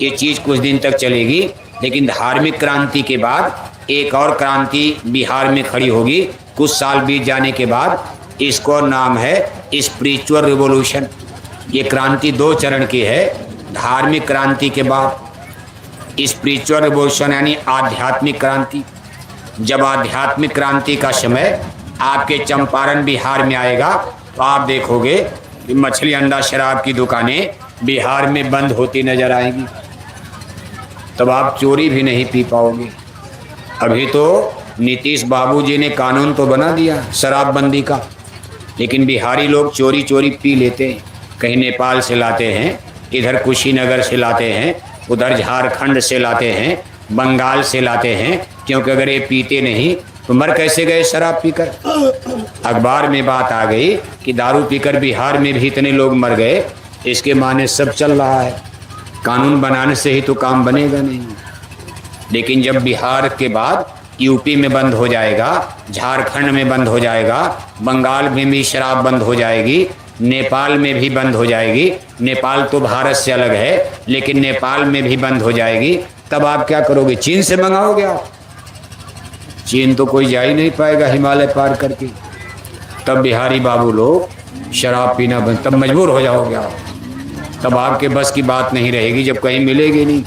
ये चीज़ कुछ दिन तक चलेगी, लेकिन धार्मिक क्रांति के बाद एक और क्रांति बिहार में खड़ी होगी। कुछ साल बीत जाने के बाद इसको नाम है स्पिरिचुअल रिवॉल्यूशन। ये क्रांति 2 चरण की है। धार्मिक क्रांति के बाद स्पिरिचुअल रिवॉल्यूशन यानी आध्यात्मिक क्रांति। जब आध्यात्मिक क्रांति का समय आपके चंपारण बिहार में आएगा तो आप देखोगे कि मछली अंडा शराब की दुकानें बिहार में बंद होती नजर आएंगी। तब आप चोरी भी नहीं पी पाओगे। अभी तो नीतीश बाबू जी ने कानून तो बना दिया शराबबंदी का, लेकिन बिहारी लोग चोरी चोरी पी लेते हैं। कहीं नेपाल से लाते हैं, इधर कुशीनगर से लाते हैं, उधर झारखंड से लाते हैं, बंगाल से लाते हैं, क्योंकि अगर ये पीते नहीं तो मर कैसे गए शराब पीकर। अखबार में बात आ गई कि दारू पीकर बिहार में भी इतने लोग मर गए, इसके माने सब चल रहा है। कानून बनाने से ही तो काम बनेगा नहीं। लेकिन जब बिहार के बाद यूपी में बंद हो जाएगा, झारखंड में बंद हो जाएगा, बंगाल में भी शराब बंद हो जाएगी, नेपाल में भी बंद हो जाएगी। नेपाल तो भारत से अलग है, लेकिन नेपाल में भी बंद हो जाएगी। तब आप क्या करोगे? चीन से मंगाओगे आप? चीन तो कोई जा ही नहीं पाएगा हिमालय पार करके। तब बिहारी बाबू लोग शराब पीना बंद, तब मजबूर हो जाओगे आप। तब आपके बस की बात नहीं रहेगी, जब कहीं मिलेगी नहीं।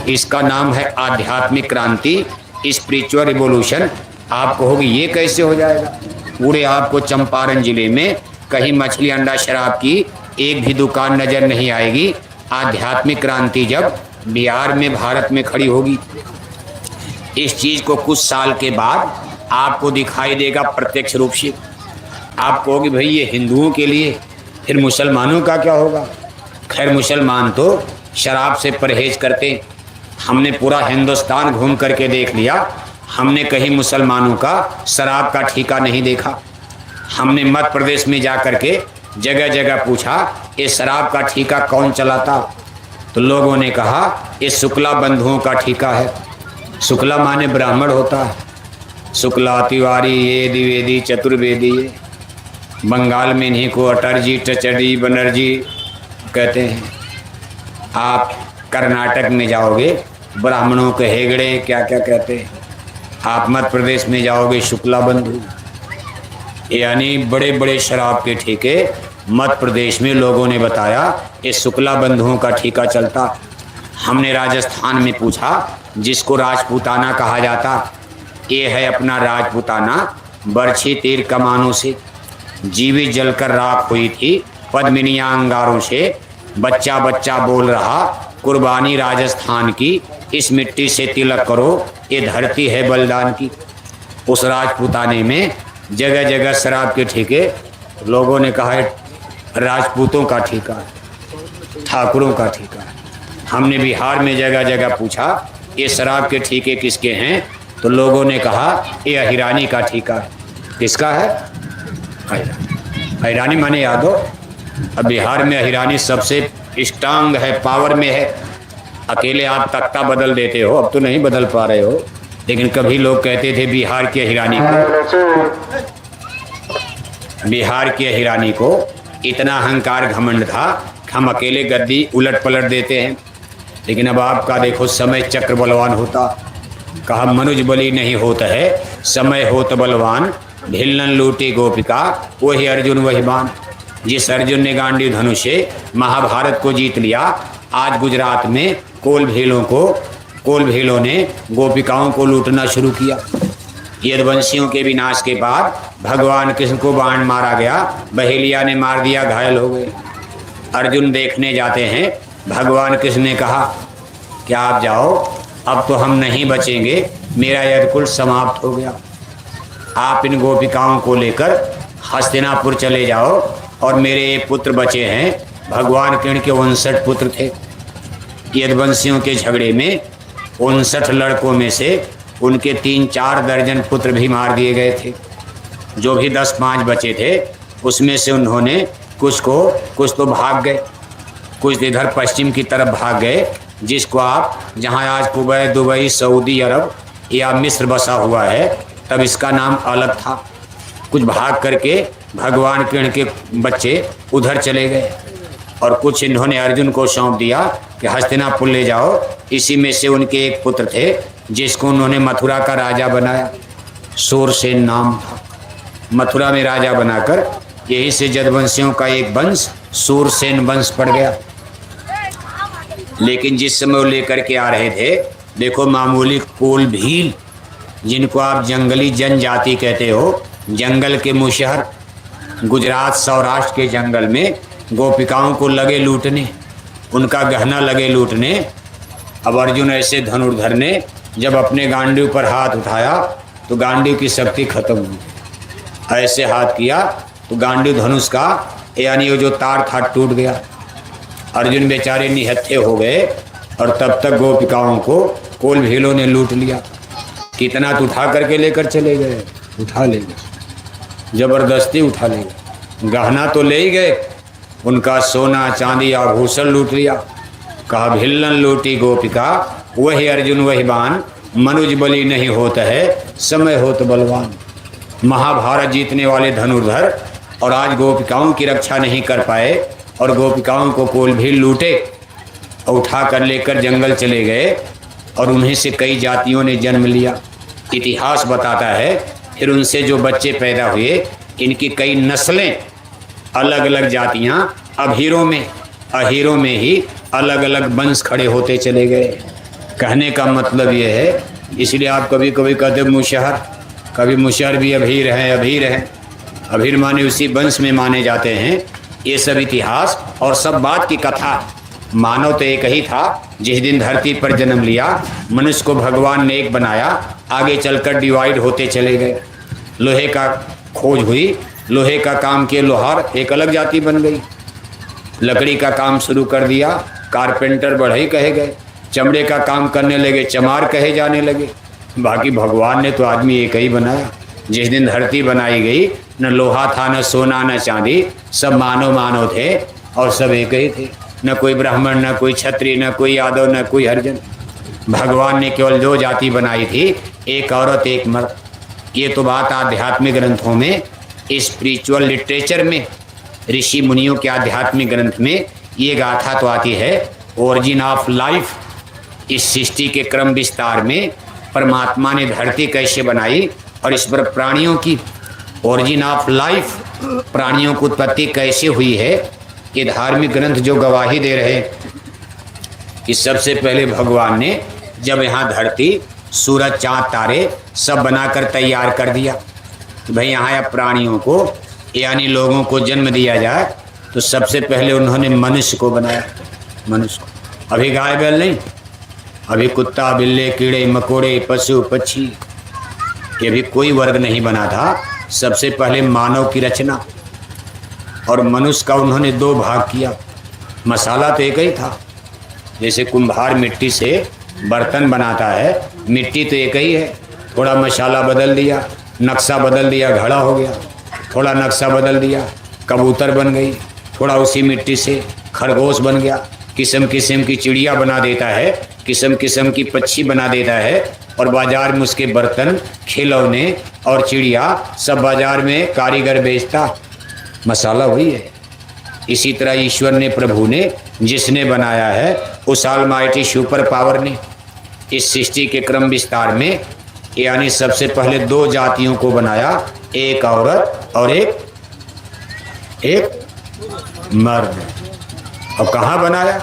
इसका नाम है आध्यात्मिक क्रांति, स्पिरिचुअल रिवोल्यूशन। आप कहोगे ये कैसे हो जाएगा? पूरे आपको चंपारण जिले में कहीं मछली अंडा शराब की एक भी दुकान नजर नहीं आएगी। आध्यात्मिक क्रांति जब बिहार में, भारत में खड़ी होगी, इस चीज को कुछ साल के बाद आपको दिखाई देगा प्रत्यक्ष रूप से। आप कहोगे भाई ये हिंदुओं के लिए, फिर मुसलमानों का क्या होगा? खैर मुसलमान तो शराब से परहेज करते। हमने पूरा हिंदुस्तान घूम करके देख लिया, हमने कहीं मुसलमानों का शराब का ठेका नहीं देखा। हमने मध्य प्रदेश में जा कर के जगह जगह पूछा ये शराब का ठेका कौन चलाता, तो लोगों ने कहा ये शुक्ला बंधुओं का ठेका है। शुक्ला माने ब्राह्मण होता है। शुक्ला, तिवारी, ये द्विवेदी, चतुर्वेदी। बंगाल में इन्हीं को अटर्जी, टचड़ी, बनर्जी कहते हैं। आप कर्नाटक में जाओगे, ब्राह्मणों के हेगड़े क्या क्या कहते हैं। आप मध्य प्रदेश में जाओगे, शुक्ला बंधु। यानी बड़े बड़े शराब के ठेके मध्य प्रदेश में लोगों ने बताया ये शुक्ला बंधुओं का ठेका चलता। हमने राजस्थान में पूछा, जिसको राजपूताना कहा जाता, ये है अपना राजपूताना। बरछी तीर कमानों से जीवित जलकर राख हुई थी, पद्मिनियां अंगारों से। बच्चा बच्चा बोल रहा कुर्बानी राजस्थान की, इस मिट्टी से तिलक करो, ये धरती है बलिदान की। उस राजपूताने में जगह जगह शराब के ठेके। लोगों ने कहा राजपूतों का ठेका है, ठाकुरों का ठेका है। हमने बिहार में जगह जगह पूछा ये शराब के ठेके किसके हैं, तो लोगों ने कहा ये अहिरानी का ठेका है। किसका है? अहिरानी माने यादव। अब बिहार में अहिरानी सबसे स्ट्रांग है, पावर में है। अकेले आप तख्ता बदल देते हो, अब तो नहीं बदल पा रहे हो, लेकिन कभी लोग कहते थे बिहार की अहिरानी को, बिहार की अहिरानी को इतना अहंकार घमंड था कि हम अकेले गद्दी उलट पलट देते हैं। लेकिन अब आपका देखो समय चक्र बलवान होता। कहा मनुज बली नहीं होता है, समय होत बलवान। ढिल्लन लूटी गोपिका, वही अर्जुन वही बाण। जिस अर्जुन ने गांडी धनुष से महाभारत को जीत लिया, आज गुजरात में कोल भेलों ने गोपिकाओं को लूटना शुरू किया। यदुवंशियों के विनाश के बाद भगवान कृष्ण को बाण मारा गया, बहेलिया ने मार दिया, घायल हो गए। अर्जुन देखने जाते हैं, भगवान कृष्ण ने कहा कि आप जाओ, अब तो हम नहीं बचेंगे, मेरा यदुकुल समाप्त हो गया। आप इन गोपिकाओं को लेकर हस्तिनापुर चले जाओ, और मेरे एक पुत्र बचे हैं। भगवान कृष्ण के 59 पुत्र थे। यदुवंशियों के झगड़े में 59 लड़कों में से उनके 3-4 दर्जन पुत्र भी मार दिए गए थे। जो भी 10-5 बचे थे, उसमें से उन्होंने कुछ तो भाग गए, कुछ इधर पश्चिम की तरफ भाग गए, जिसको आप जहां आज कुवैत, दुबई, सऊदी अरब या मिस्र बसा हुआ है, तब इसका नाम अलग था। कुछ भाग करके भगवान कृष्ण के बच्चे उधर चले गए, और कुछ इन्होंने अर्जुन को सौंप दिया कि हस्तिनापुर ले जाओ। इसी में से उनके एक पुत्र थे जिसको उन्होंने मथुरा का राजा बनाया, सूरसेन नाम था। मथुरा में राजा बनाकर यही से यदुवंशियों का एक वंश सूरसेन वंश पड़ गया। लेकिन जिस समय वो लेकर के आ रहे थे, देखो मामूली कोल भील, जिनको आप जंगली जनजाति कहते हो, जंगल के मुशहर, गुजरात सौराष्ट्र के जंगल में गोपिकाओं को लगे लूटने, उनका गहना लगे लूटने। अब अर्जुन ऐसे धनुर्धर ने जब अपने गांडीव पर हाथ उठाया तो गांडीव की शक्ति खत्म हुई। ऐसे हाथ किया तो गांडीव धनुष का यानी वो जो तार था टूट गया। अर्जुन बेचारे निहत्थे हो गए और तब तक गोपिकाओं को कोल भीलों ने लूट लिया। कितना तो उठा करके लेकर चले गए, उठा ले गए, जबरदस्ती उठा ले गए। गहना तो ले ही गए, उनका सोना चांदी आभूषण लूट लिया। कहा भिल्लन लूटी गोपिका, वही अर्जुन वही बाण, मनुज बली नहीं होता है, समय हो तो बलवान। महाभारत जीतने वाले धनुर्धर और आज गोपिकाओं की रक्षा नहीं कर पाए और गोपिकाओं को कोल भी लूटे और उठा कर लेकर जंगल चले गए और उन्हीं से कई जातियों ने जन्म लिया। इतिहास बताता है फिर उनसे जो बच्चे पैदा हुए, इनकी कई नस्लें, अलग अलग जातियां, अहीरों में ही अलग अलग वंश खड़े होते चले गए। कहने का मतलब ये है, इसलिए आप कभी कभी कहते मुशहर, कभी मुशहर भी अभीर हैं। अभीर माने उसी वंश में माने जाते हैं। ये सब इतिहास और सब बात की कथा। मानव तो एक ही था, जिस दिन धरती पर जन्म लिया मनुष्य को भगवान ने एक बनाया, आगे चलकर डिवाइड होते चले गए। लोहे का खोज हुई, लोहे का काम किए लोहार एक अलग जाति बन गई। लकड़ी का काम शुरू कर दिया, कारपेंटर बढ़ई कहे गए। चमड़े का काम करने लगे, चमार कहे जाने लगे। बाकी भगवान ने तो आदमी एक ही बनाया। जिस दिन धरती बनाई गई, न लोहा था, न सोना, न चांदी, सब मानव थे और सब एक ही थे। न कोई ब्राह्मण, न कोई क्षत्रिय, न कोई यादव, न कोई हरिजन। भगवान ने केवल दो जाति बनाई थी, एक औरत एक मर्द। ये तो बात आध्यात्मिक ग्रंथों में, स्पिरिचुअल लिटरेचर में, ऋषि मुनियों के आध्यात्मिक ग्रंथ में ये गाथा तो आती है। ओरिजिन ऑफ लाइफ, इस सृष्टि के क्रम विस्तार में परमात्मा ने धरती कैसे बनाई और इस पर प्राणियों की ओरिजिन ऑफ लाइफ, प्राणियों की उत्पत्ति कैसे हुई है, ये धार्मिक ग्रंथ जो गवाही दे रहे हैं कि सबसे पहले भगवान ने जब यहाँ धरती, सूरज, चाँद, तारे सब बनाकर तैयार कर दिया तो भाई यहाँ प्राणियों को यानी लोगों को जन्म दिया जाए, तो सबसे पहले उन्होंने मनुष्य को बनाया। मनुष्य को, अभी गाय बैल नहीं, अभी कुत्ता बिल्ले कीड़े मकोड़े पशु पक्षी, ये भी कोई वर्ग नहीं बना था। सबसे पहले मानव की रचना और मनुष्य का उन्होंने दो भाग किया। मसाला तो एक ही था, जैसे कुम्हार मिट्टी से बर्तन बनाता है, मिट्टी तो एक ही है, थोड़ा मसाला बदल दिया, नक्शा बदल दिया, घड़ा हो गया। थोड़ा नक्शा बदल दिया, कबूतर बन गई। थोड़ा उसी मिट्टी से खरगोश बन गया, किस्म किस्म की चिड़िया बना देता है, किस्म किस्म की पक्षी बना देता है और बाजार में उसके बर्तन, खिलौने और चिड़िया सब बाजार में कारीगर बेचता। मसाला वही है। इसी तरह ईश्वर ने, प्रभु ने, जिसने बनाया है, उस ऑलमाइटी सुपर पावर ने इस सृष्टि के क्रम विस्तार में यानी सबसे पहले दो जातियों को बनाया, एक औरत और एक मर्द। अब कहाँ बनाया?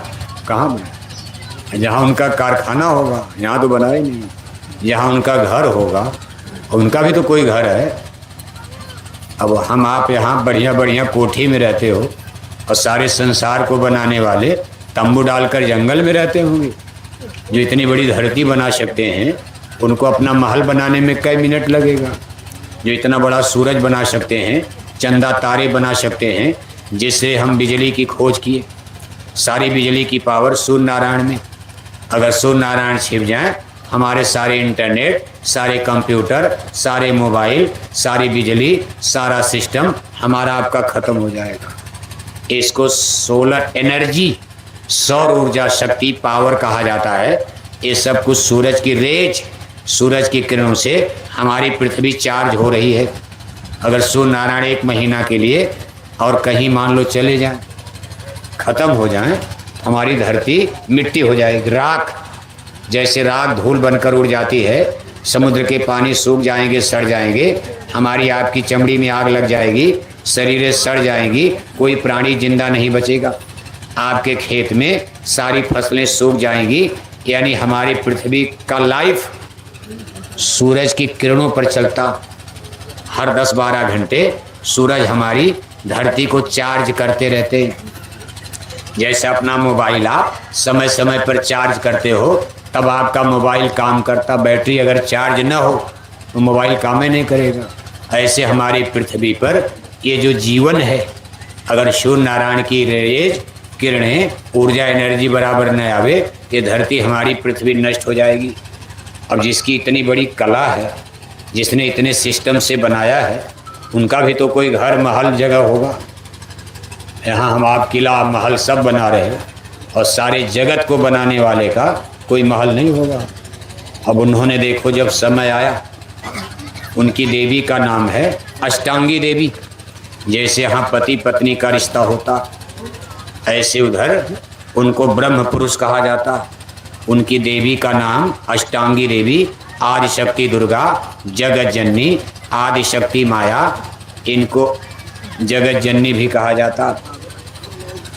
जहाँ उनका कारखाना होगा, यहाँ तो बना ही नहीं। जहाँ उनका घर होगा, उनका भी तो कोई घर है। अब हम आप यहाँ बढ़िया बढ़िया कोठी में रहते हो और सारे संसार को बनाने वाले तंबू डालकर जंगल में रहते होंगे। जो इतनी बड़ी धरती बना सकते हैं, उनको अपना महल बनाने में कई मिनट लगेगा। जो इतना बड़ा सूरज बना सकते हैं, चंदा तारे बना सकते हैं, जिससे हम बिजली की खोज किए। सारी बिजली की पावर सूर्य नारायण में। अगर सूर्य नारायण छिप जाए, हमारे सारे इंटरनेट, सारे कंप्यूटर, सारे मोबाइल, सारी बिजली, सारा सिस्टम हमारा आपका ख़त्म हो जाएगा। इसको सोलर एनर्जी, सौर ऊर्जा शक्ति पावर कहा जाता है। ये सब कुछ सूरज की रेज, सूरज की किरणों से हमारी पृथ्वी चार्ज हो रही है। अगर सूर्य नारायण एक महीना के लिए और कहीं मान लो चले जाएं, ख़त्म हो जाएं, हमारी धरती मिट्टी हो जाएगी, राख। जैसे राख धूल बनकर उड़ जाती है, समुद्र के पानी सूख जाएंगे, सड़ जाएंगे, हमारी आपकी चमड़ी में आग लग जाएगी, शरीरें सड़ जाएंगी, कोई प्राणी जिंदा नहीं बचेगा। आपके खेत में सारी फसलें सूख जाएंगी। यानी हमारी पृथ्वी का लाइफ सूरज की किरणों पर चलता। हर 10-12 घंटे सूरज हमारी धरती को चार्ज करते रहते। जैसे अपना मोबाइल आप समय समय पर चार्ज करते हो, तब आपका मोबाइल काम करता। बैटरी अगर चार्ज न हो तो मोबाइल काम ही नहीं करेगा। ऐसे हमारी पृथ्वी पर ये जो जीवन है, अगर सूर्य नारायण की रेज किरणें ऊर्जा एनर्जी बराबर न आवे, ये धरती हमारी पृथ्वी नष्ट हो जाएगी। अब जिसकी इतनी बड़ी कला है, जिसने इतने सिस्टम से बनाया है, उनका भी तो कोई घर महल जगह होगा। यहाँ हम आप किला महल सब बना रहे हैं और सारे जगत को बनाने वाले का कोई महल नहीं होगा। अब उन्होंने देखो जब समय आया, उनकी देवी का नाम है अष्टांगी देवी। जैसे यहाँ पति पत्नी का रिश्ता होता, ऐसे उधर उनको ब्रह्म पुरुष कहा जाता। उनकी देवी का नाम अष्टांगी देवी, आदिशक्ति दुर्गा, जगत जननी, आदिशक्ति माया, इनको जगत जननी भी कहा जाता।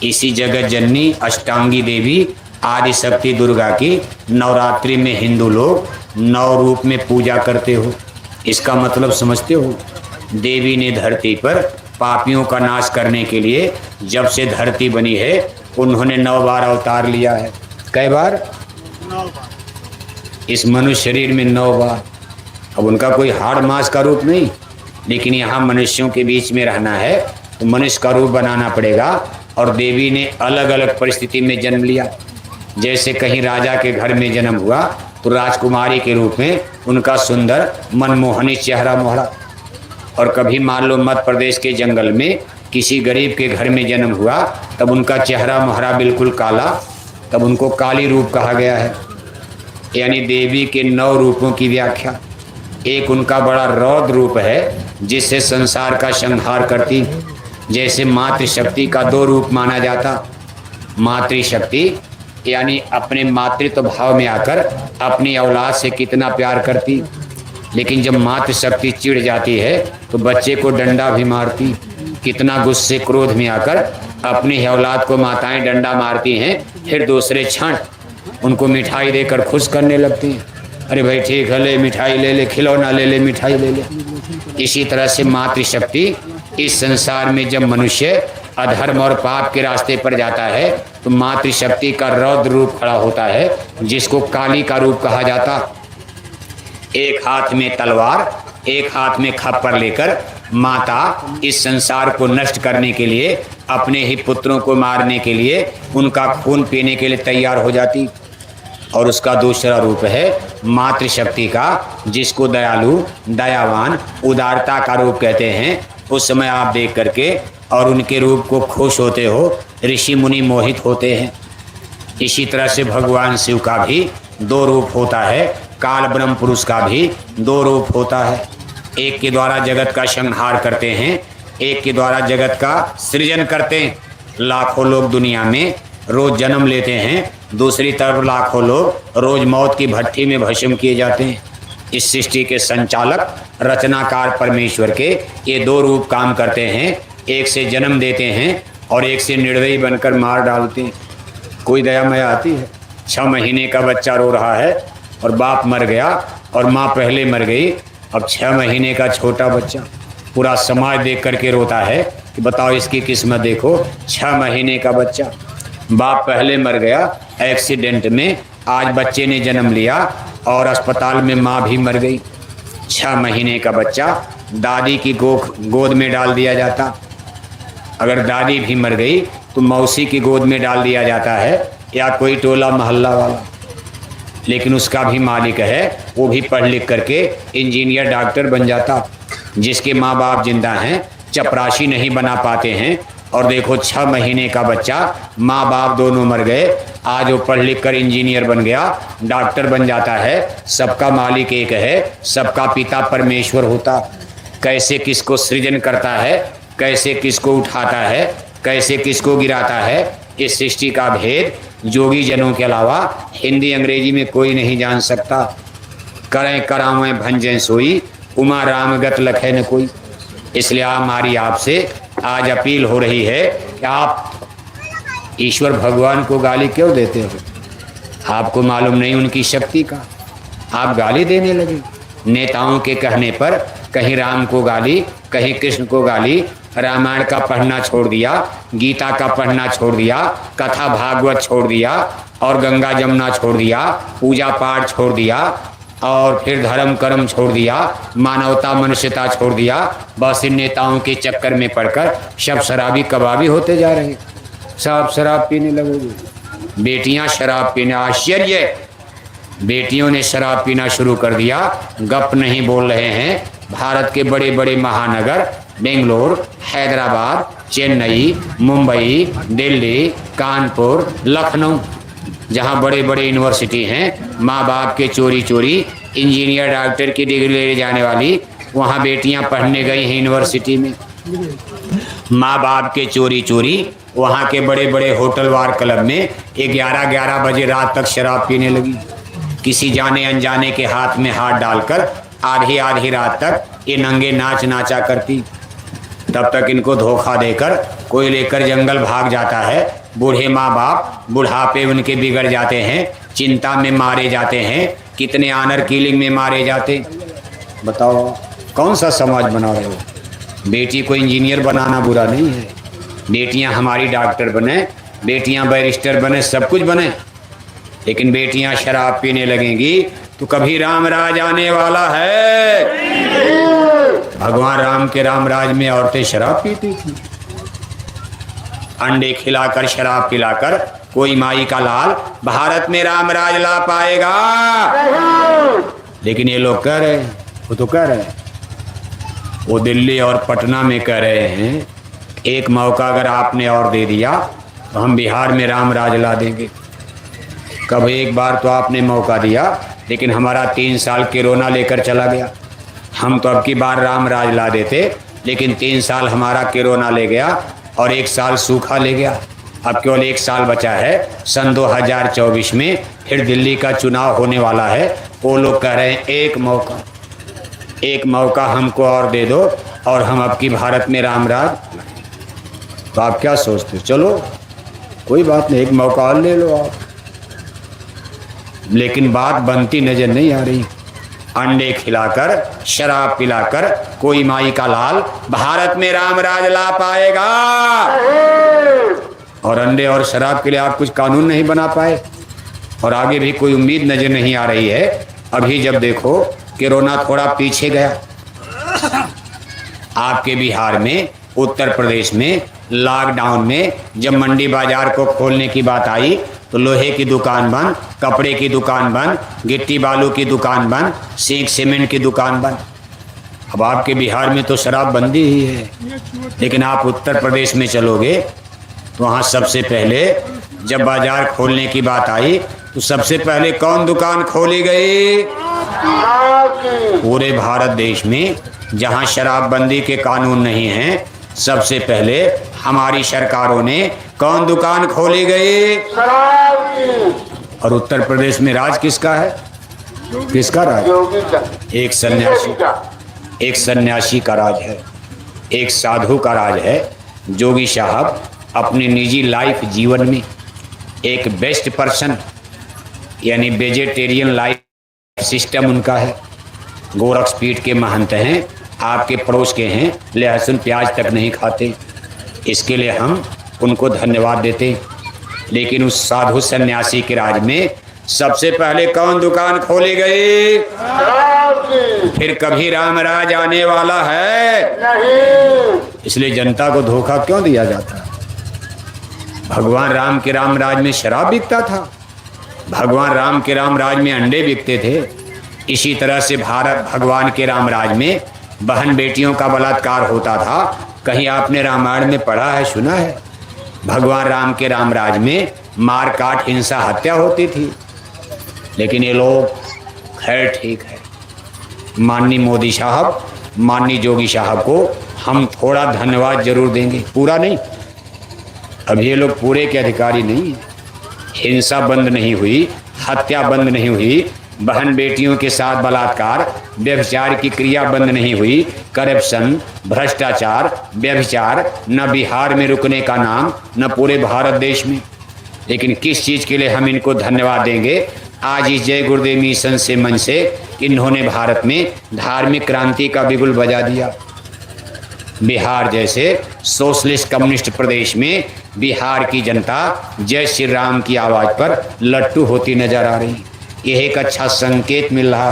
इसी जगत जननी अष्टांगी देवी आदिशक्ति दुर्गा की नवरात्रि में हिंदू लोग 9 रूप में पूजा करते हो। इसका मतलब समझते हो? देवी ने धरती पर पापियों का नाश करने के लिए जब से धरती बनी है, उन्होंने 9 बार अवतार लिया है। कई बार? 9 बार। इस मनुष्य शरीर में 9 बार। अब उनका कोई हाड़ मांस का रूप नहीं, लेकिन यहाँ मनुष्यों के बीच में रहना है तो मनुष्य का रूप बनाना पड़ेगा। और देवी ने अलग अलग परिस्थिति में जन्म लिया। जैसे कहीं राजा के घर में जन्म हुआ तो राजकुमारी के रूप में उनका सुंदर मनमोहनी चेहरा मोहरा, और कभी मान लो मध्य प्रदेश के जंगल में किसी गरीब के घर में जन्म हुआ, तब उनका चेहरा मोहरा बिल्कुल काला, तब उनको काली रूप कहा गया है। यानी देवी के 9 रूपों की व्याख्या। एक उनका बड़ा रौद्र रूप है जिससे संसार का संहार करती। जैसे मातृशक्ति का 2 रूप माना जाता। मातृशक्ति यानी अपने मातृत्व भाव में आकर अपनी औलाद से कितना प्यार करती, लेकिन जब मातृशक्ति चिढ़ जाती है तो बच्चे को डंडा भी मारती। कितना गुस्से क्रोध में आकर अपनी ही औलाद को माताएं डंडा मारती हैं, फिर दूसरे क्षण उनको मिठाई देकर खुश करने लगती हैं। अरे भाई ठीक है, ले मिठाई ले ले, खिलौना ले ले, मिठाई ले ले। इसी तरह से मातृशक्ति इस संसार में जब मनुष्य अधर्म और पाप के रास्ते पर जाता है तो मातृशक्ति का रौद्र रूप खड़ा होता है, जिसको काली का रूप कहा जाता। एक हाथ में तलवार, एक हाथ में खप्पर लेकर माता इस संसार को नष्ट करने के लिए, अपने ही पुत्रों को मारने के लिए, उनका खून पीने के लिए तैयार हो जाती। और उसका दूसरा रूप है मातृशक्ति का, जिसको दयालु, दयावान, उदारता का रूप कहते हैं। उस समय आप देख करके और उनके रूप को खुश होते हो, ऋषि मुनि मोहित होते हैं। इसी तरह से भगवान शिव का भी 2 रूप होता है, काल ब्रह्म पुरुष का भी 2 रूप होता है। एक के द्वारा जगत का संहार करते हैं, एक के द्वारा जगत का सृजन करते हैं। लाखों लोग दुनिया में रोज जन्म लेते हैं, दूसरी तरफ लाखों लोग रोज मौत की भट्टी में भस्म किए जाते हैं। इस सृष्टि के संचालक रचनाकार परमेश्वर के ये 2 रूप काम करते हैं। एक से जन्म देते हैं और एक से निर्दयी बनकर मार डालते हैं। कोई दया माया आती है? 6 महीने का बच्चा रो रहा है और बाप मर गया और माँ पहले मर गई। अब 6 महीने का छोटा बच्चा, पूरा समाज देख करके रोता है कि बताओ इसकी किस्मत देखो। 6 महीने का बच्चा, बाप पहले मर गया एक्सीडेंट में, आज बच्चे ने जन्म लिया और अस्पताल में माँ भी मर गई। 6 महीने का बच्चा दादी की गोद में डाल दिया जाता। अगर दादी भी मर गई तो मौसी की गोद में डाल दिया जाता है, या कोई टोला मोहल्ला वाला। लेकिन उसका भी मालिक है, वो भी पढ़ लिख करके इंजीनियर डॉक्टर बन जाता। जिसके माँ बाप जिंदा हैं, चपरासी नहीं बना पाते हैं। और देखो 6 महीने का बच्चा, माँ बाप दोनों मर गए, आज वो पढ़ लिख कर इंजीनियर बन गया, डॉक्टर बन जाता है। सबका मालिक एक है, सबका पिता परमेश्वर होता। कैसे किसको सृजन करता है, कैसे किसको उठाता है, कैसे किसको गिराता है, इस सृष्टि का भेद जोगी जनों के अलावा हिंदी अंग्रेजी में कोई नहीं जान सकता। करें करावें भंजें सोई, उमा राम गत लखे न कोई। इसलिए हमारी आपसे आज अपील हो रही है कि आप ईश्वर भगवान को गाली क्यों देते हो? आपको मालूम नहीं उनकी शक्ति का, आप गाली देने लगे। नेताओं के कहने पर कहीं राम को गाली, कहीं कृष्ण को गाली, रामायण का पढ़ना छोड़ दिया, गीता का पढ़ना छोड़ दिया, कथा भागवत छोड़ दिया और गंगा जमुना छोड़ दिया, पूजा पाठ छोड़ दिया और फिर धर्म कर्म छोड़ दिया, मानवता मनुष्यता छोड़ दिया, बस इन नेताओं के चक्कर में पड़कर सब शराबी कबाबी होते जा रहे हैं। सब शराब पीने लगोगे। बेटियां शराब पीने, आश्चर्य, बेटियों ने शराब पीना शुरू कर दिया। गप नहीं बोल रहे हैं। भारत के बड़े बड़े महानगर बेंगलोर, हैदराबाद, चेन्नई, मुंबई, दिल्ली, कानपुर, लखनऊ, जहाँ बड़े बड़े यूनिवर्सिटी हैं, माँ बाप के चोरी चोरी इंजीनियर डॉक्टर की डिग्री ले जाने वाली, वहाँ बेटियाँ पढ़ने गई हैं यूनिवर्सिटी में। माँ बाप के चोरी चोरी वहाँ के बड़े बड़े होटल वार क्लब में 11-11 बजे रात तक शराब पीने लगी। किसी जाने अनजाने के हाथ में हाथ डालकर आधी आधी रात तक ये नंगे नाच नाचा करती। तब तक इनको धोखा देकर कोई लेकर जंगल भाग जाता है। बूढ़े माँ बाप बुढ़ापे उनके बिगड़ जाते हैं, चिंता में मारे जाते हैं, कितने आनर किलिंग में मारे जाते। बताओ कौन सा समाज बना रहे हो? बेटी को इंजीनियर बनाना बुरा नहीं है, बेटियां हमारी डॉक्टर बने, बेटियां बैरिस्टर बने, सब कुछ बने, लेकिन बेटियां शराब पीने लगेंगी तो कभी राम राज आने वाला है। भगवान राम के राम राज में औरतें शराब पीती थी। अंडे खिलाकर शराब पिलाकर कोई माई का लाल भारत में राम राज ला पाएगा? लेकिन ये लोग कह रहे हैं, वो तो कह रहे हैं, वो दिल्ली और पटना में कह रहे हैं एक मौका अगर आपने और दे दिया तो हम बिहार में राम राज ला देंगे। कब एक बार तो आपने मौका दिया, लेकिन हमारा 3 साल कोरोना लेकर चला गया। हम तो अब की बार राम राज ला देते, लेकिन 3 साल हमारा कोरोना ले गया और 1 साल सूखा ले गया। अब केवल 1 साल बचा है। सन 2024 में फिर दिल्ली का चुनाव होने वाला है। वो लोग कह रहे हैं एक मौका हमको और दे दो और हम अब की भारत में राम राज। तो आप क्या सोचते? चलो कोई बात नहीं, एक मौका और ले लो आप। लेकिन बात बनती नजर नहीं आ रही। अंडे खिलाकर शराब पिलाकर कोई माई का लाल भारत में राम राज ला पाएगा? और अंडे और शराब के लिए आप कुछ कानून नहीं बना पाए और आगे भी कोई उम्मीद नजर नहीं आ रही है। अभी जब देखो कोरोना थोड़ा पीछे गया, आपके बिहार में, उत्तर प्रदेश में लॉकडाउन में जब मंडी बाजार को खोलने की बात आई तो लोहे की दुकान बंद, कपड़े की दुकान बंद, गिट्टी बालू की दुकान बंद, सीख सीमेंट की दुकान बंद। अब आपके बिहार में तो शराब बंदी ही है, लेकिन आप उत्तर प्रदेश में चलोगे तो वहाँ सबसे पहले जब बाजार खोलने की बात आई तो सबसे पहले कौन दुकान खोली गई? पूरे भारत देश में जहाँ शराबबंदी के कानून नहीं हैं, सबसे पहले हमारी सरकारों ने कौन दुकान खोली गई? और उत्तर प्रदेश में राज किसका है? किसका राज? एक सन्यासी का राज है, एक साधु का राज है। जोगी साहब अपने निजी लाइफ जीवन में एक बेस्ट पर्सन यानी वेजिटेरियन लाइफ सिस्टम उनका है। गोरक्षपीठ के महंत हैं, आपके पड़ोस के हैं, लहसुन प्याज तक नहीं खाते। इसके लिए हम उनको धन्यवाद देते। लेकिन उस साधु सन्यासी के राज में सबसे पहले कौन दुकान खोली गई? फिर कभी राम राज आने वाला है? नहीं। इसलिए जनता को धोखा क्यों दिया जाता है? भगवान राम के राम राज में शराब बिकता था, भगवान राम के राम राज में अंडे बिकते थे। इसी तरह से भारत भगवान के राम राज में बहन बेटियों का बलात्कार होता था। कहीं आपने रामायण में पढ़ा है, सुना है? भगवान राम के राम राज में मार काट हिंसा हत्या होती थी। लेकिन ये लोग, खैर ठीक है, माननीय मोदी साहब, माननीय जोगी साहब को हम थोड़ा धन्यवाद जरूर देंगे, पूरा नहीं। अभी ये लोग पूरे के अधिकारी नहीं हैं। हिंसा बंद नहीं हुई, हत्या बंद नहीं हुई, बहन बेटियों के साथ बलात्कार, व्यभिचार की क्रिया बंद नहीं हुई, करप्शन, भ्रष्टाचार, व्यभिचार न बिहार में रुकने का नाम, न पूरे भारत देश में। लेकिन किस चीज़ के लिए हम इनको धन्यवाद देंगे? आज इस जय गुरुदेव मिशन से मन से इन्होंने भारत में धार्मिक क्रांति का बिगुल बजा दिया। बिहार जैसे सोशलिस्ट कम्युनिस्ट प्रदेश में बिहार की जनता जय श्री राम की आवाज़ पर लट्टू होती नजर आ रही। यह एक अच्छा संकेत मिल रहा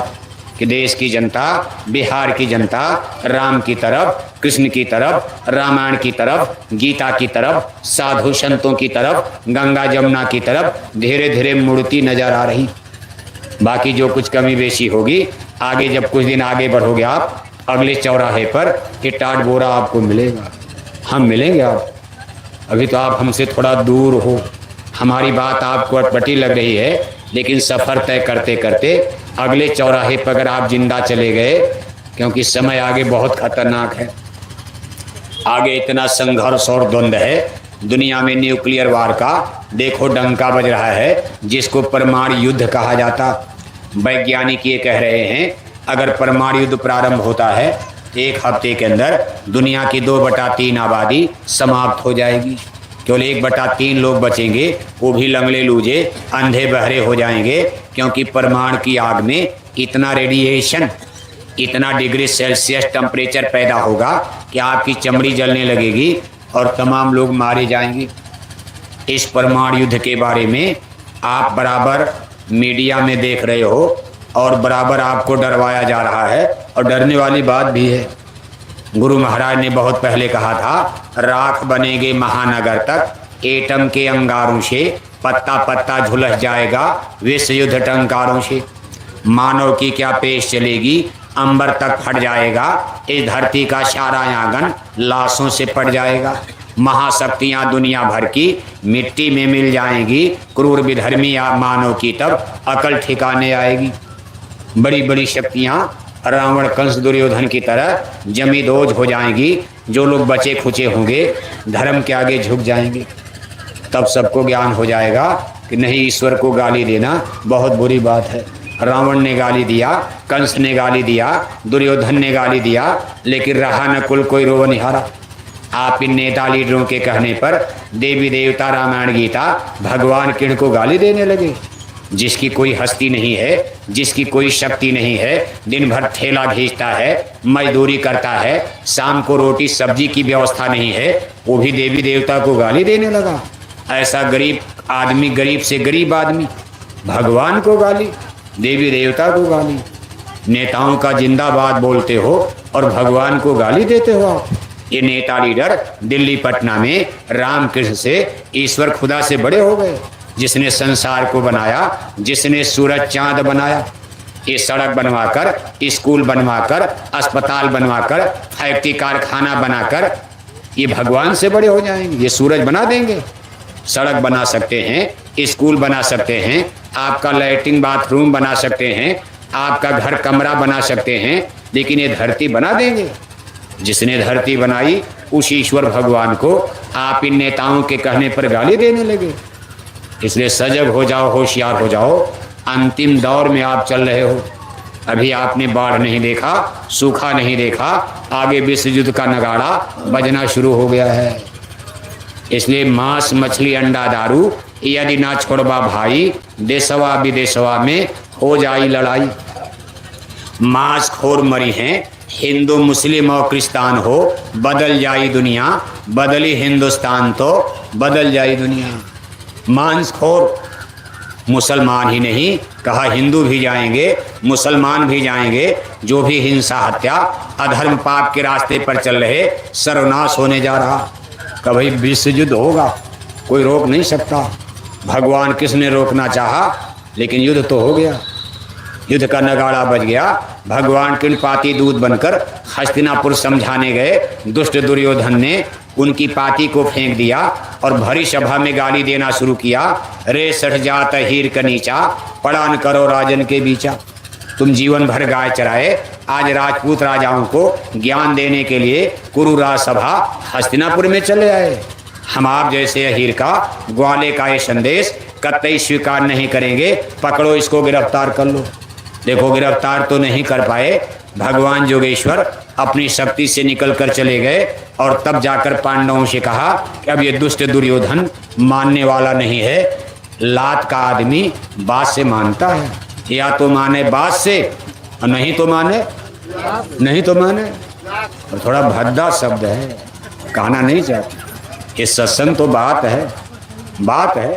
कि देश की जनता, बिहार की जनता राम की तरफ, कृष्ण की तरफ, रामायण की तरफ, गीता की तरफ, साधु संतों की तरफ, गंगा जमुना की तरफ धीरे धीरे मुड़ती नजर आ रही। बाकी जो कुछ कमी बेशी होगी, आगे जब कुछ दिन आगे बढ़ोगे आप, अगले चौराहे पर ये टाट बोरा आपको मिलेगा, हम मिलेंगे आप। अभी तो आप हमसे थोड़ा दूर हो, हमारी बात आपको अटपटी लग रही है, लेकिन सफ़र तय करते करते अगले चौराहे पर अगर आप जिंदा चले गए, क्योंकि समय आगे बहुत खतरनाक है, आगे इतना संघर्ष और द्वंद्व है दुनिया में। न्यूक्लियर वार का देखो डंका बज रहा है, जिसको परमाणु युद्ध कहा जाता। वैज्ञानिक ये कह रहे हैं अगर परमाणु युद्ध प्रारंभ होता है, 1 हफ्ते के अंदर दुनिया की 2/3 आबादी समाप्त हो जाएगी। केवल 1/3 लोग बचेंगे, वो भी लंगड़े लूजे अंधे बहरे हो जाएंगे, क्योंकि परमाणु की आग में इतना रेडिएशन, इतना डिग्री सेल्सियस टेम्परेचर पैदा होगा कि आपकी चमड़ी जलने लगेगी और तमाम लोग मारे जाएंगे। इस परमाणु युद्ध के बारे में आप बराबर मीडिया में देख रहे हो और बराबर आपको डरवाया जा रहा है, और डरने वाली बात भी है। गुरु महाराज ने बहुत पहले कहा था, राख बनेंगे महानगर तक एटम के अंगारों से, पत्ता पत्ता झुलस जाएगा विश्व युद्ध टंकारों से। मानव की क्या पेश चलेगी, अंबर तक फट जाएगा, इस धरती का सारा आंगन लाशों से पट जाएगा। महाशक्तियां दुनिया भर की मिट्टी में मिल जाएंगी, क्रूर विधर्मी मानव की तब अकल ठिकाने आएगी। बड़ी बड़ी शक्तियां रावण कंस दुर्योधन की तरह जमींदोज हो जाएंगी, जो लोग बचे खुचे होंगे धर्म के आगे झुक जाएंगे। तब सबको ज्ञान हो जाएगा कि नहीं, ईश्वर को गाली देना बहुत बुरी बात है। रावण ने गाली दिया, कंस ने गाली दिया, दुर्योधन ने गाली दिया, लेकिन रहा न कुल कोई रोव निहारा। आप इन नेता लीडरों के कहने पर देवी देवता, रामायण गीता, भगवान किण को गाली देने लगे। जिसकी कोई हस्ती नहीं है, जिसकी कोई शक्ति नहीं है, दिन भर ठेला खींचता है, मजदूरी करता है, शाम को रोटी सब्जी की व्यवस्था नहीं है, वो भी देवी देवता को गाली देने लगा। ऐसा गरीब आदमी, गरीब से गरीब आदमी भगवान को गाली, देवी देवता को गाली। नेताओं का जिंदाबाद बोलते हो और भगवान को गाली देते हो आप। ये नेता लीडर दिल्ली पटना में रामकृष्ण से, ईश्वर खुदा से बड़े हो गए। जिसने संसार को बनाया, जिसने सूरज चांद बनाया, ये सड़क बनवाकर, स्कूल बनवाकर, अस्पताल बनवाकर, फैक्ट्री कारखाना बनाकर ये भगवान से बड़े हो जाएंगे। ये सूरज बना देंगे, सड़क बना सकते हैं, स्कूल बना सकते हैं, आपका लैट्रिन बाथरूम बना सकते हैं, आपका घर कमरा बना सकते हैं, लेकिन ये धरती बना देंगे। जिसने धरती बनाई उस ईश्वर भगवान को आप इन नेताओं के कहने पर गाली देने लगे। इसलिए सजग हो जाओ, होशियार हो जाओ। अंतिम दौर में आप चल रहे हो। अभी आपने बाढ़ नहीं देखा, सूखा नहीं देखा, आगे विश्व युद्ध का नगाड़ा बजना शुरू हो गया है। इसलिए मांस, मछली, अंडा, दारू यदि ना छोड़वा भाई, देशवा विदेशवा में हो जाई लड़ाई। मांस खोर मरी हैं, हिंदू मुस्लिम और क्रिस्तान हो, बदल जाई दुनिया, बदली हिंदुस्तान तो बदल जाई दुनिया। मांसखोर मुसलमान ही नहीं कहा, हिंदू भी जाएंगे, मुसलमान भी जाएंगे। जो भी हिंसा, हत्या, अधर्म, पाप के रास्ते पर चल रहे, सर्वनाश होने जा रहा। कभी विश्व युद्ध होगा, कोई रोक नहीं सकता। भगवान किसने रोकना चाहा, लेकिन युद्ध तो हो गया, युद्ध का नगाड़ा बज गया। भगवान किन पाती दूत बनकर हस्तिनापुर समझाने गए, दुष्ट दुर्योधन ने उनकी पाती को फेंक दिया और भरी सभा में गाली देना शुरू किया। रे सठ जात हीर कनीचा, पड़ा न करो राजन के बीचा। तुम जीवन भर गाय चराए, आज राजपूत राजाओं को ज्ञान देने के लिए कुरु राजसभा हस्तिनापुर में चले आए। हम आप जैसे हीर का, ग्वाले का ये संदेश कतई स्वीकार नहीं करेंगे। पकड़ो इसको, गिरफ्तार कर लो। देखो, गिरफ्तार तो नहीं कर पाए। भगवान जोगेश्वर अपनी शक्ति से निकल कर चले गए और तब जाकर पांडवों से कहा कि अब ये दुष्ट दुर्योधन मानने वाला नहीं है। लात का आदमी बात से मानता है, या तो माने बात से और नहीं तो माने नहीं तो माने। और थोड़ा भद्दा शब्द है, कहना नहीं चाहती। ये सत्संग तो बात है, बात है।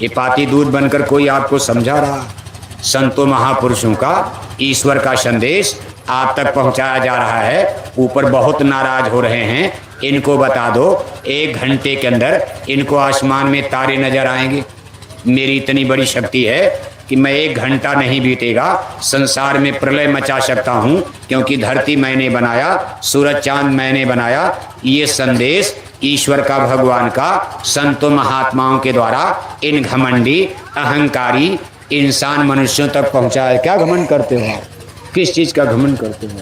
ये पाती दूध बनकर कोई आपको समझा रहा, संतों महापुरुषों का ईश्वर का संदेश आप तक पहुंचाया जा रहा है। ऊपर बहुत नाराज हो रहे हैं, इनको बता दो 1 घंटे के अंदर इनको आसमान में तारे नजर आएंगे। मेरी इतनी बड़ी शक्ति है कि मैं 1 घंटा नहीं बीतेगा संसार में प्रलय मचा सकता हूं, क्योंकि धरती मैंने बनाया, सूरज चांद मैंने बनाया। ये संदेश ईश्वर का, भगवान का, संतों महात्माओं के द्वारा इन घमंडी अहंकारी इंसान मनुष्यों तक पहुंचा है। क्या घमंड करते हो आप? किस चीज का घमंड करते हो?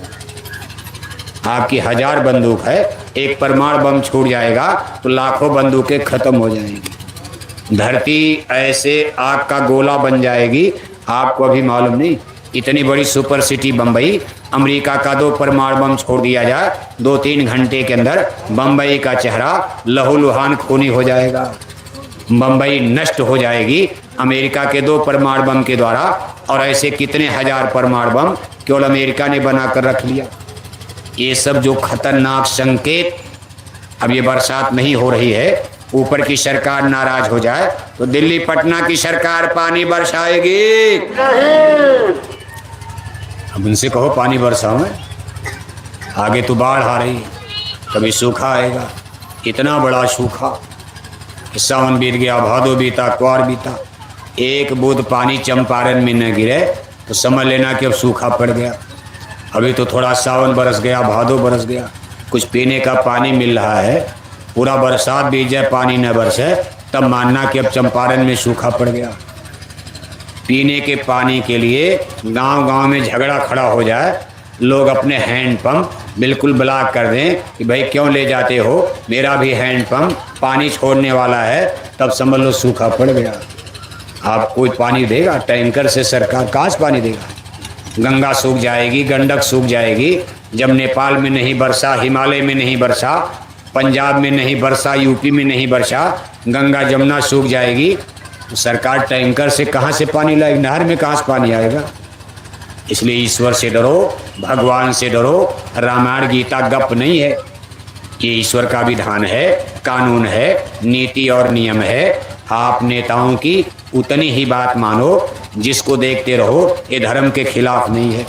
आपकी 1000 बंदूक है, एक परमाणु बम छूट जाएगा तो लाखों बंदूकें खत्म हो जाएंगी। धरती ऐसे आग का गोला बन जाएगी, आपको अभी मालूम नहीं। इतनी बड़ी सुपर सिटी बम्बई, अमेरिका का 2 परमाणु बम छोड़ दिया जाए, 2-3 घंटे के अंदर बम्बई का चेहरा लहूलुहान खूनी हो जाएगा। बम्बई नष्ट हो जाएगी अमेरिका के 2 परमाणु बम के द्वारा। और ऐसे कितने 1000 परमाणु बम केवल अमेरिका ने बनाकर रख लिया। ये सब जो खतरनाक संकेत, अब ये बरसात नहीं हो रही है, ऊपर की सरकार नाराज हो जाए तो दिल्ली पटना की सरकार पानी बरसाएगी। अब उनसे कहो पानी बरसाओ में, आगे तो बाढ़ आ रही है, कभी सूखा आएगा, इतना बड़ा सूखा। सावन बीत गया, भादो बीता, क्वार बीता, एक बूंद पानी चंपारण में न गिरे तो समझ लेना कि अब सूखा पड़ गया। अभी तो थोड़ा सावन बरस गया, भादो बरस गया, कुछ पीने का पानी मिल रहा है। पूरा बरसात बीत जाए, पानी न बरसे, तब मानना कि अब चंपारण में सूखा पड़ गया। पीने के पानी के लिए गांव-गांव में झगड़ा खड़ा हो जाए, लोग अपने हैंड पंप बिल्कुल ब्लॉक कर दें कि भाई क्यों ले जाते हो, मेरा भी हैंड पंप पानी छोड़ने वाला है, तब समझ लो सूखा पड़ गया। आप कोई पानी देगा? टैंकर से सरकार कहाँ से पानी देगा? गंगा सूख जाएगी, गंडक सूख जाएगी। जब नेपाल में नहीं बरसा, हिमालय में नहीं बरसा, पंजाब में नहीं बरसा, यूपी में नहीं बरसा, गंगा जमुना सूख जाएगी तो सरकार टैंकर से कहाँ से पानी लाएगी? नहर में कहाँ से पानी आएगा? इसलिए ईश्वर से डरो, भगवान से डरो। रामायण गीता गप नहीं है, ये ईश्वर का विधान है, कानून है, नीति और नियम है। आप नेताओं की उतनी ही बात मानो जिसको देखते रहो ये धर्म के खिलाफ नहीं है।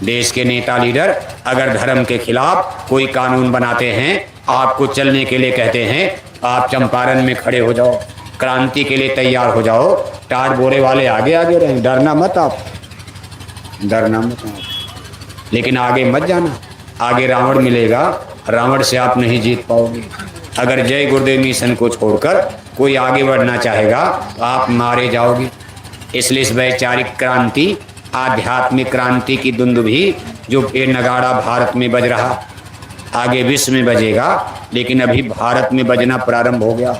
देश के नेता लीडर अगर धर्म के खिलाफ कोई कानून बनाते हैं, आपको चलने के लिए कहते हैं, आप चंपारण में खड़े हो जाओ, क्रांति के लिए तैयार हो जाओ। टाट बोरे वाले आगे आगे रहें, डरना मत आप, डरना मत आप। लेकिन आगे मत जाना, आगे रावण मिलेगा, रावण से आप नहीं जीत पाओगे। अगर जय गुरुदेव मिशन को छोड़कर कोई आगे बढ़ना चाहेगा तो आप मारे जाओगे। इसलिए इस वैचारिक क्रांति, आध्यात्मिक क्रांति की दुंदुभी जो ये नगाड़ा भारत में बज रहा, आगे विश्व में बजेगा, लेकिन अभी भारत में बजना प्रारंभ हो गया।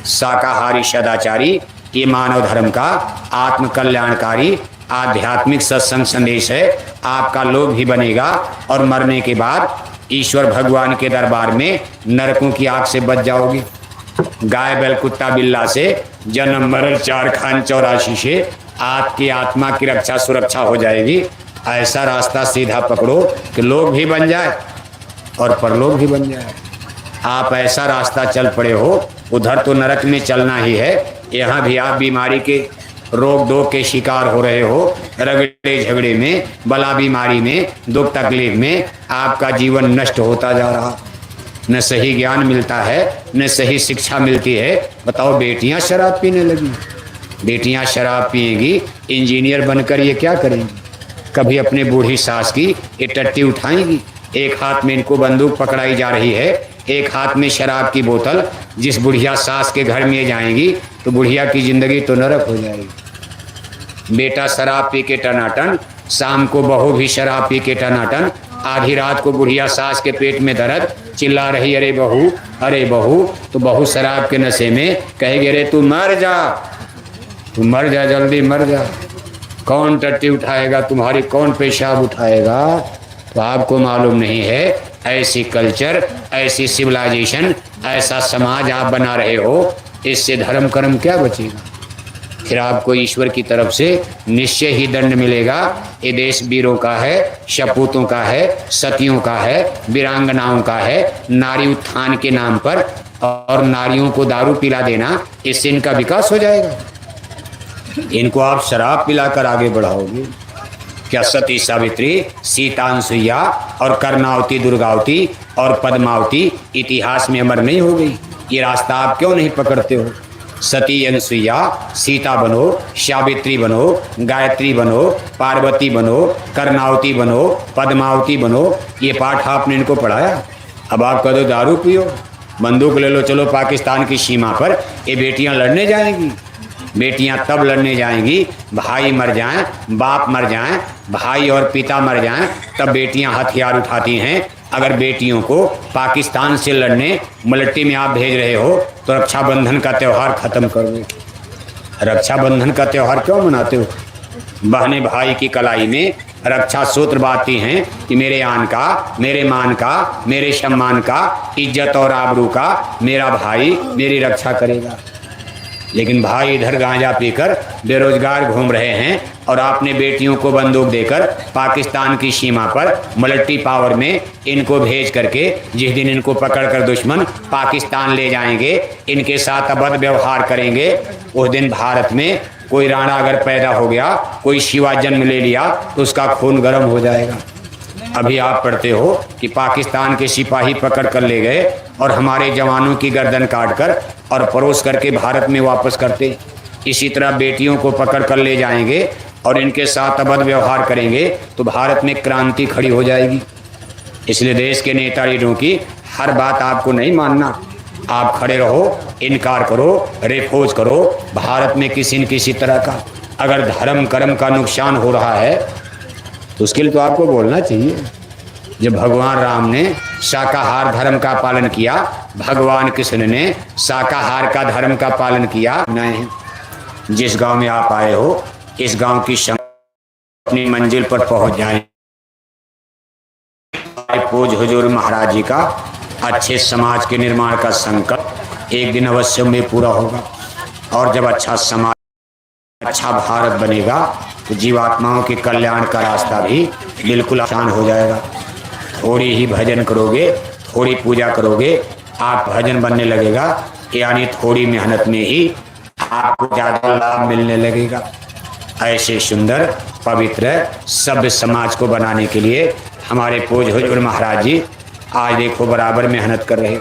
शाकाहारी सदाचारी ये मानव धर्म का आत्म कल्याणकारी आध्यात्मिक सत्संग संदेश है। आपका लोभ ही बनेगा और मरने के बाद ईश्वर भगवान के दरबार में नरकों की आग से बच जाओगे। गाय बैल कुत्ता बिल्ला से, जन्म मरण 4 खान 84 से आपकी आत्मा की रक्षा सुरक्षा हो जाएगी। ऐसा रास्ता सीधा पकड़ो कि लोग भी बन जाए और परलोक भी बन जाए। आप ऐसा रास्ता चल पड़े हो, उधर तो नरक में चलना ही है, यहाँ भी आप बीमारी के रोग दो के शिकार हो रहे हो, रगड़े झगड़े में, बला बीमारी में, दुख तकलीफ में आपका जीवन नष्ट होता जा रहा। न सही ज्ञान मिलता है, न सही शिक्षा मिलती है। बताओ, बेटियां शराब पीने लगी, बेटियां शराब पिएंगी, इंजीनियर बनकर ये क्या करेंगी? कभी अपने बूढ़ी सास की ये टट्टी उठाएंगी, एक हाथ में इनको बंदूक पकड़ाई जा रही है, एक हाथ में शराब की बोतल। जिस बुढ़िया सास के घर में जाएंगी तो बुढ़िया की जिंदगी तो नरक हो जाएगी। बेटा शराब पी के टनाटन, शाम को बहू भी शराब पी के टनाटन, आधी रात को बुढ़िया सास के पेट में दर्द, चिल्ला रही अरे बहू, अरे बहू। तो बहू शराब के नशे में कहेगी अरे तू मर जा, तू मर जा, जल्दी मर जा। कौन टट्टी उठाएगा तुम्हारी, कौन पेशाब उठाएगा? तो आपको मालूम नहीं है, ऐसी कल्चर, ऐसी सिविलाइजेशन, ऐसा समाज आप बना रहे हो, इससे धर्म कर्म क्या बचेगा? फिर आपको ईश्वर की तरफ से निश्चय ही दंड मिलेगा। ये देश वीरों का है, शपूतों का है, सतियों का है, वीरांगनाओं का है। नारी उत्थान के नाम पर और नारियों को दारू पिला देना, इससे इनका विकास हो जाएगा? इनको आप शराब पिलाकर आगे बढ़ाओगे क्या? सती सावित्री, सीता अनुसुईया और कर्णावती दुर्गावती और पद्मावती इतिहास में अमर नहीं हो गई? ये रास्ता आप क्यों नहीं पकड़ते हो? सती अनुसुईया, सीता बनो, सावित्री बनो, गायत्री बनो, पार्वती बनो, कर्णावती बनो, पद्मावती बनो। ये पाठ आपने इनको पढ़ाया? अब आप कह दो दारू पियो, बंदूक ले लो, चलो पाकिस्तान की सीमा पर। ये बेटियां लड़ने जाएंगी? बेटियां तब लड़ने जाएंगी भाई मर जाएं, बाप मर जाएं, भाई और पिता मर जाएं, तब बेटियां हथियार उठाती हैं। अगर बेटियों को पाकिस्तान से लड़ने मलट्टी में आप भेज रहे हो तो रक्षाबंधन का त्यौहार खत्म कर दो। रक्षाबंधन का त्यौहार क्यों मनाते हो? बहनें भाई की कलाई में रक्षा सूत्र बांधती हैं कि मेरे आन का, मेरे मान का, मेरे सम्मान का, इज्जत और आबरू का मेरा भाई मेरी रक्षा करेगा। लेकिन भाई इधर गांजा पीकर बेरोजगार घूम रहे हैं और आपने बेटियों को बंदूक देकर पाकिस्तान की सीमा पर मल्टी पावर में इनको भेज करके जिस दिन इनको पकड़कर दुश्मन पाकिस्तान ले जाएंगे, इनके साथ अभद्र व्यवहार करेंगे, उस दिन भारत में कोई राणा अगर पैदा हो गया, कोई शिवा जन्म ले लिया तो उसका खून गर्म हो जाएगा। अभी आप पढ़ते हो कि पाकिस्तान के सिपाही पकड़ कर ले गए और हमारे जवानों की गर्दन काट कर और परोस करके भारत में वापस करते। इसी तरह बेटियों को पकड़ कर ले जाएंगे और इनके साथ अभद्र व्यवहार करेंगे तो भारत में क्रांति खड़ी हो जाएगी। इसलिए देश के नेता लीडरों की हर बात आपको नहीं मानना। आप खड़े रहो, इनकार करो, रेफोज करो। भारत में किसी न किसी तरह का अगर धर्म कर्म का नुकसान हो रहा है तो उसके लिए तो आपको बोलना चाहिए। जब भगवान राम ने शाकाहार धर्म का पालन किया, भगवान कृष्ण ने शाकाहार का धर्म का पालन किया। नहीं, जिस गांव में आप आए हो इस गांव की अपनी मंजिल पर पहुंच जाए। पूज हुजूर महाराज जी का अच्छे समाज के निर्माण का संकल्प एक दिन अवश्य में पूरा होगा। और जब अच्छा समाज, अच्छा भारत बनेगा तो जीवात्माओं के कल्याण का रास्ता भी बिल्कुल आसान हो जाएगा। थोड़ी ही भजन करोगे, थोड़ी पूजा करोगे, आप भजन बनने लगेगा, यानी थोड़ी मेहनत में ही आपको ज़्यादा लाभ मिलने लगेगा। ऐसे सुंदर पवित्र सभ्य समाज को बनाने के लिए हमारे पूज्य हुजूर महाराज जी आज देखो बराबर मेहनत कर रहे।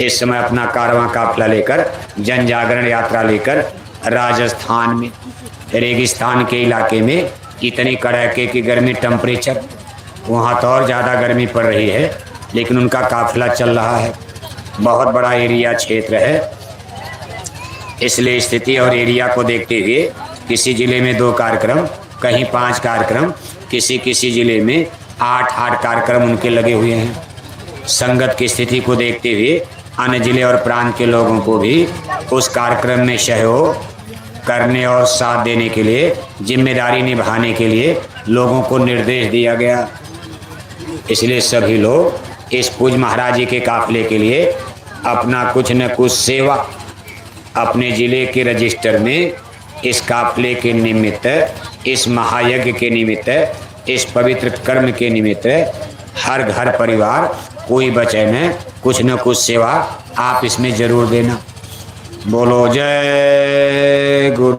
इस समय अपना कारवां काफिला लेकर, जन जागरण यात्रा लेकर राजस्थान में रेगिस्तान के इलाके में इतनी कड़ाके की गर्मी टेम्परेचर, वहाँ तो और ज़्यादा गर्मी पड़ रही है, लेकिन उनका काफिला चल रहा है। बहुत बड़ा एरिया क्षेत्र है, इसलिए स्थिति और एरिया को देखते हुए किसी ज़िले में 2 कार्यक्रम, कहीं 5 कार्यक्रम, किसी ज़िले में 8 कार्यक्रम उनके लगे हुए हैं। संगत की स्थिति को देखते हुए अन्य ज़िले और प्रांत के लोगों को भी उस कार्यक्रम में सहयोग करने और साथ देने के लिए, जिम्मेदारी निभाने के लिए लोगों को निर्देश दिया गया। इसलिए सभी लोग इस पूज्य महाराज जी के काफिले के लिए अपना कुछ न कुछ सेवा अपने ज़िले के रजिस्टर में इस काफिले के निमित्त, इस महायज्ञ के निमित्त, इस पवित्र कर्म के निमित्त हर घर परिवार कोई बचे न कुछ न कुछ सेवा आप इसमें जरूर देना। बोलो जय गुरु।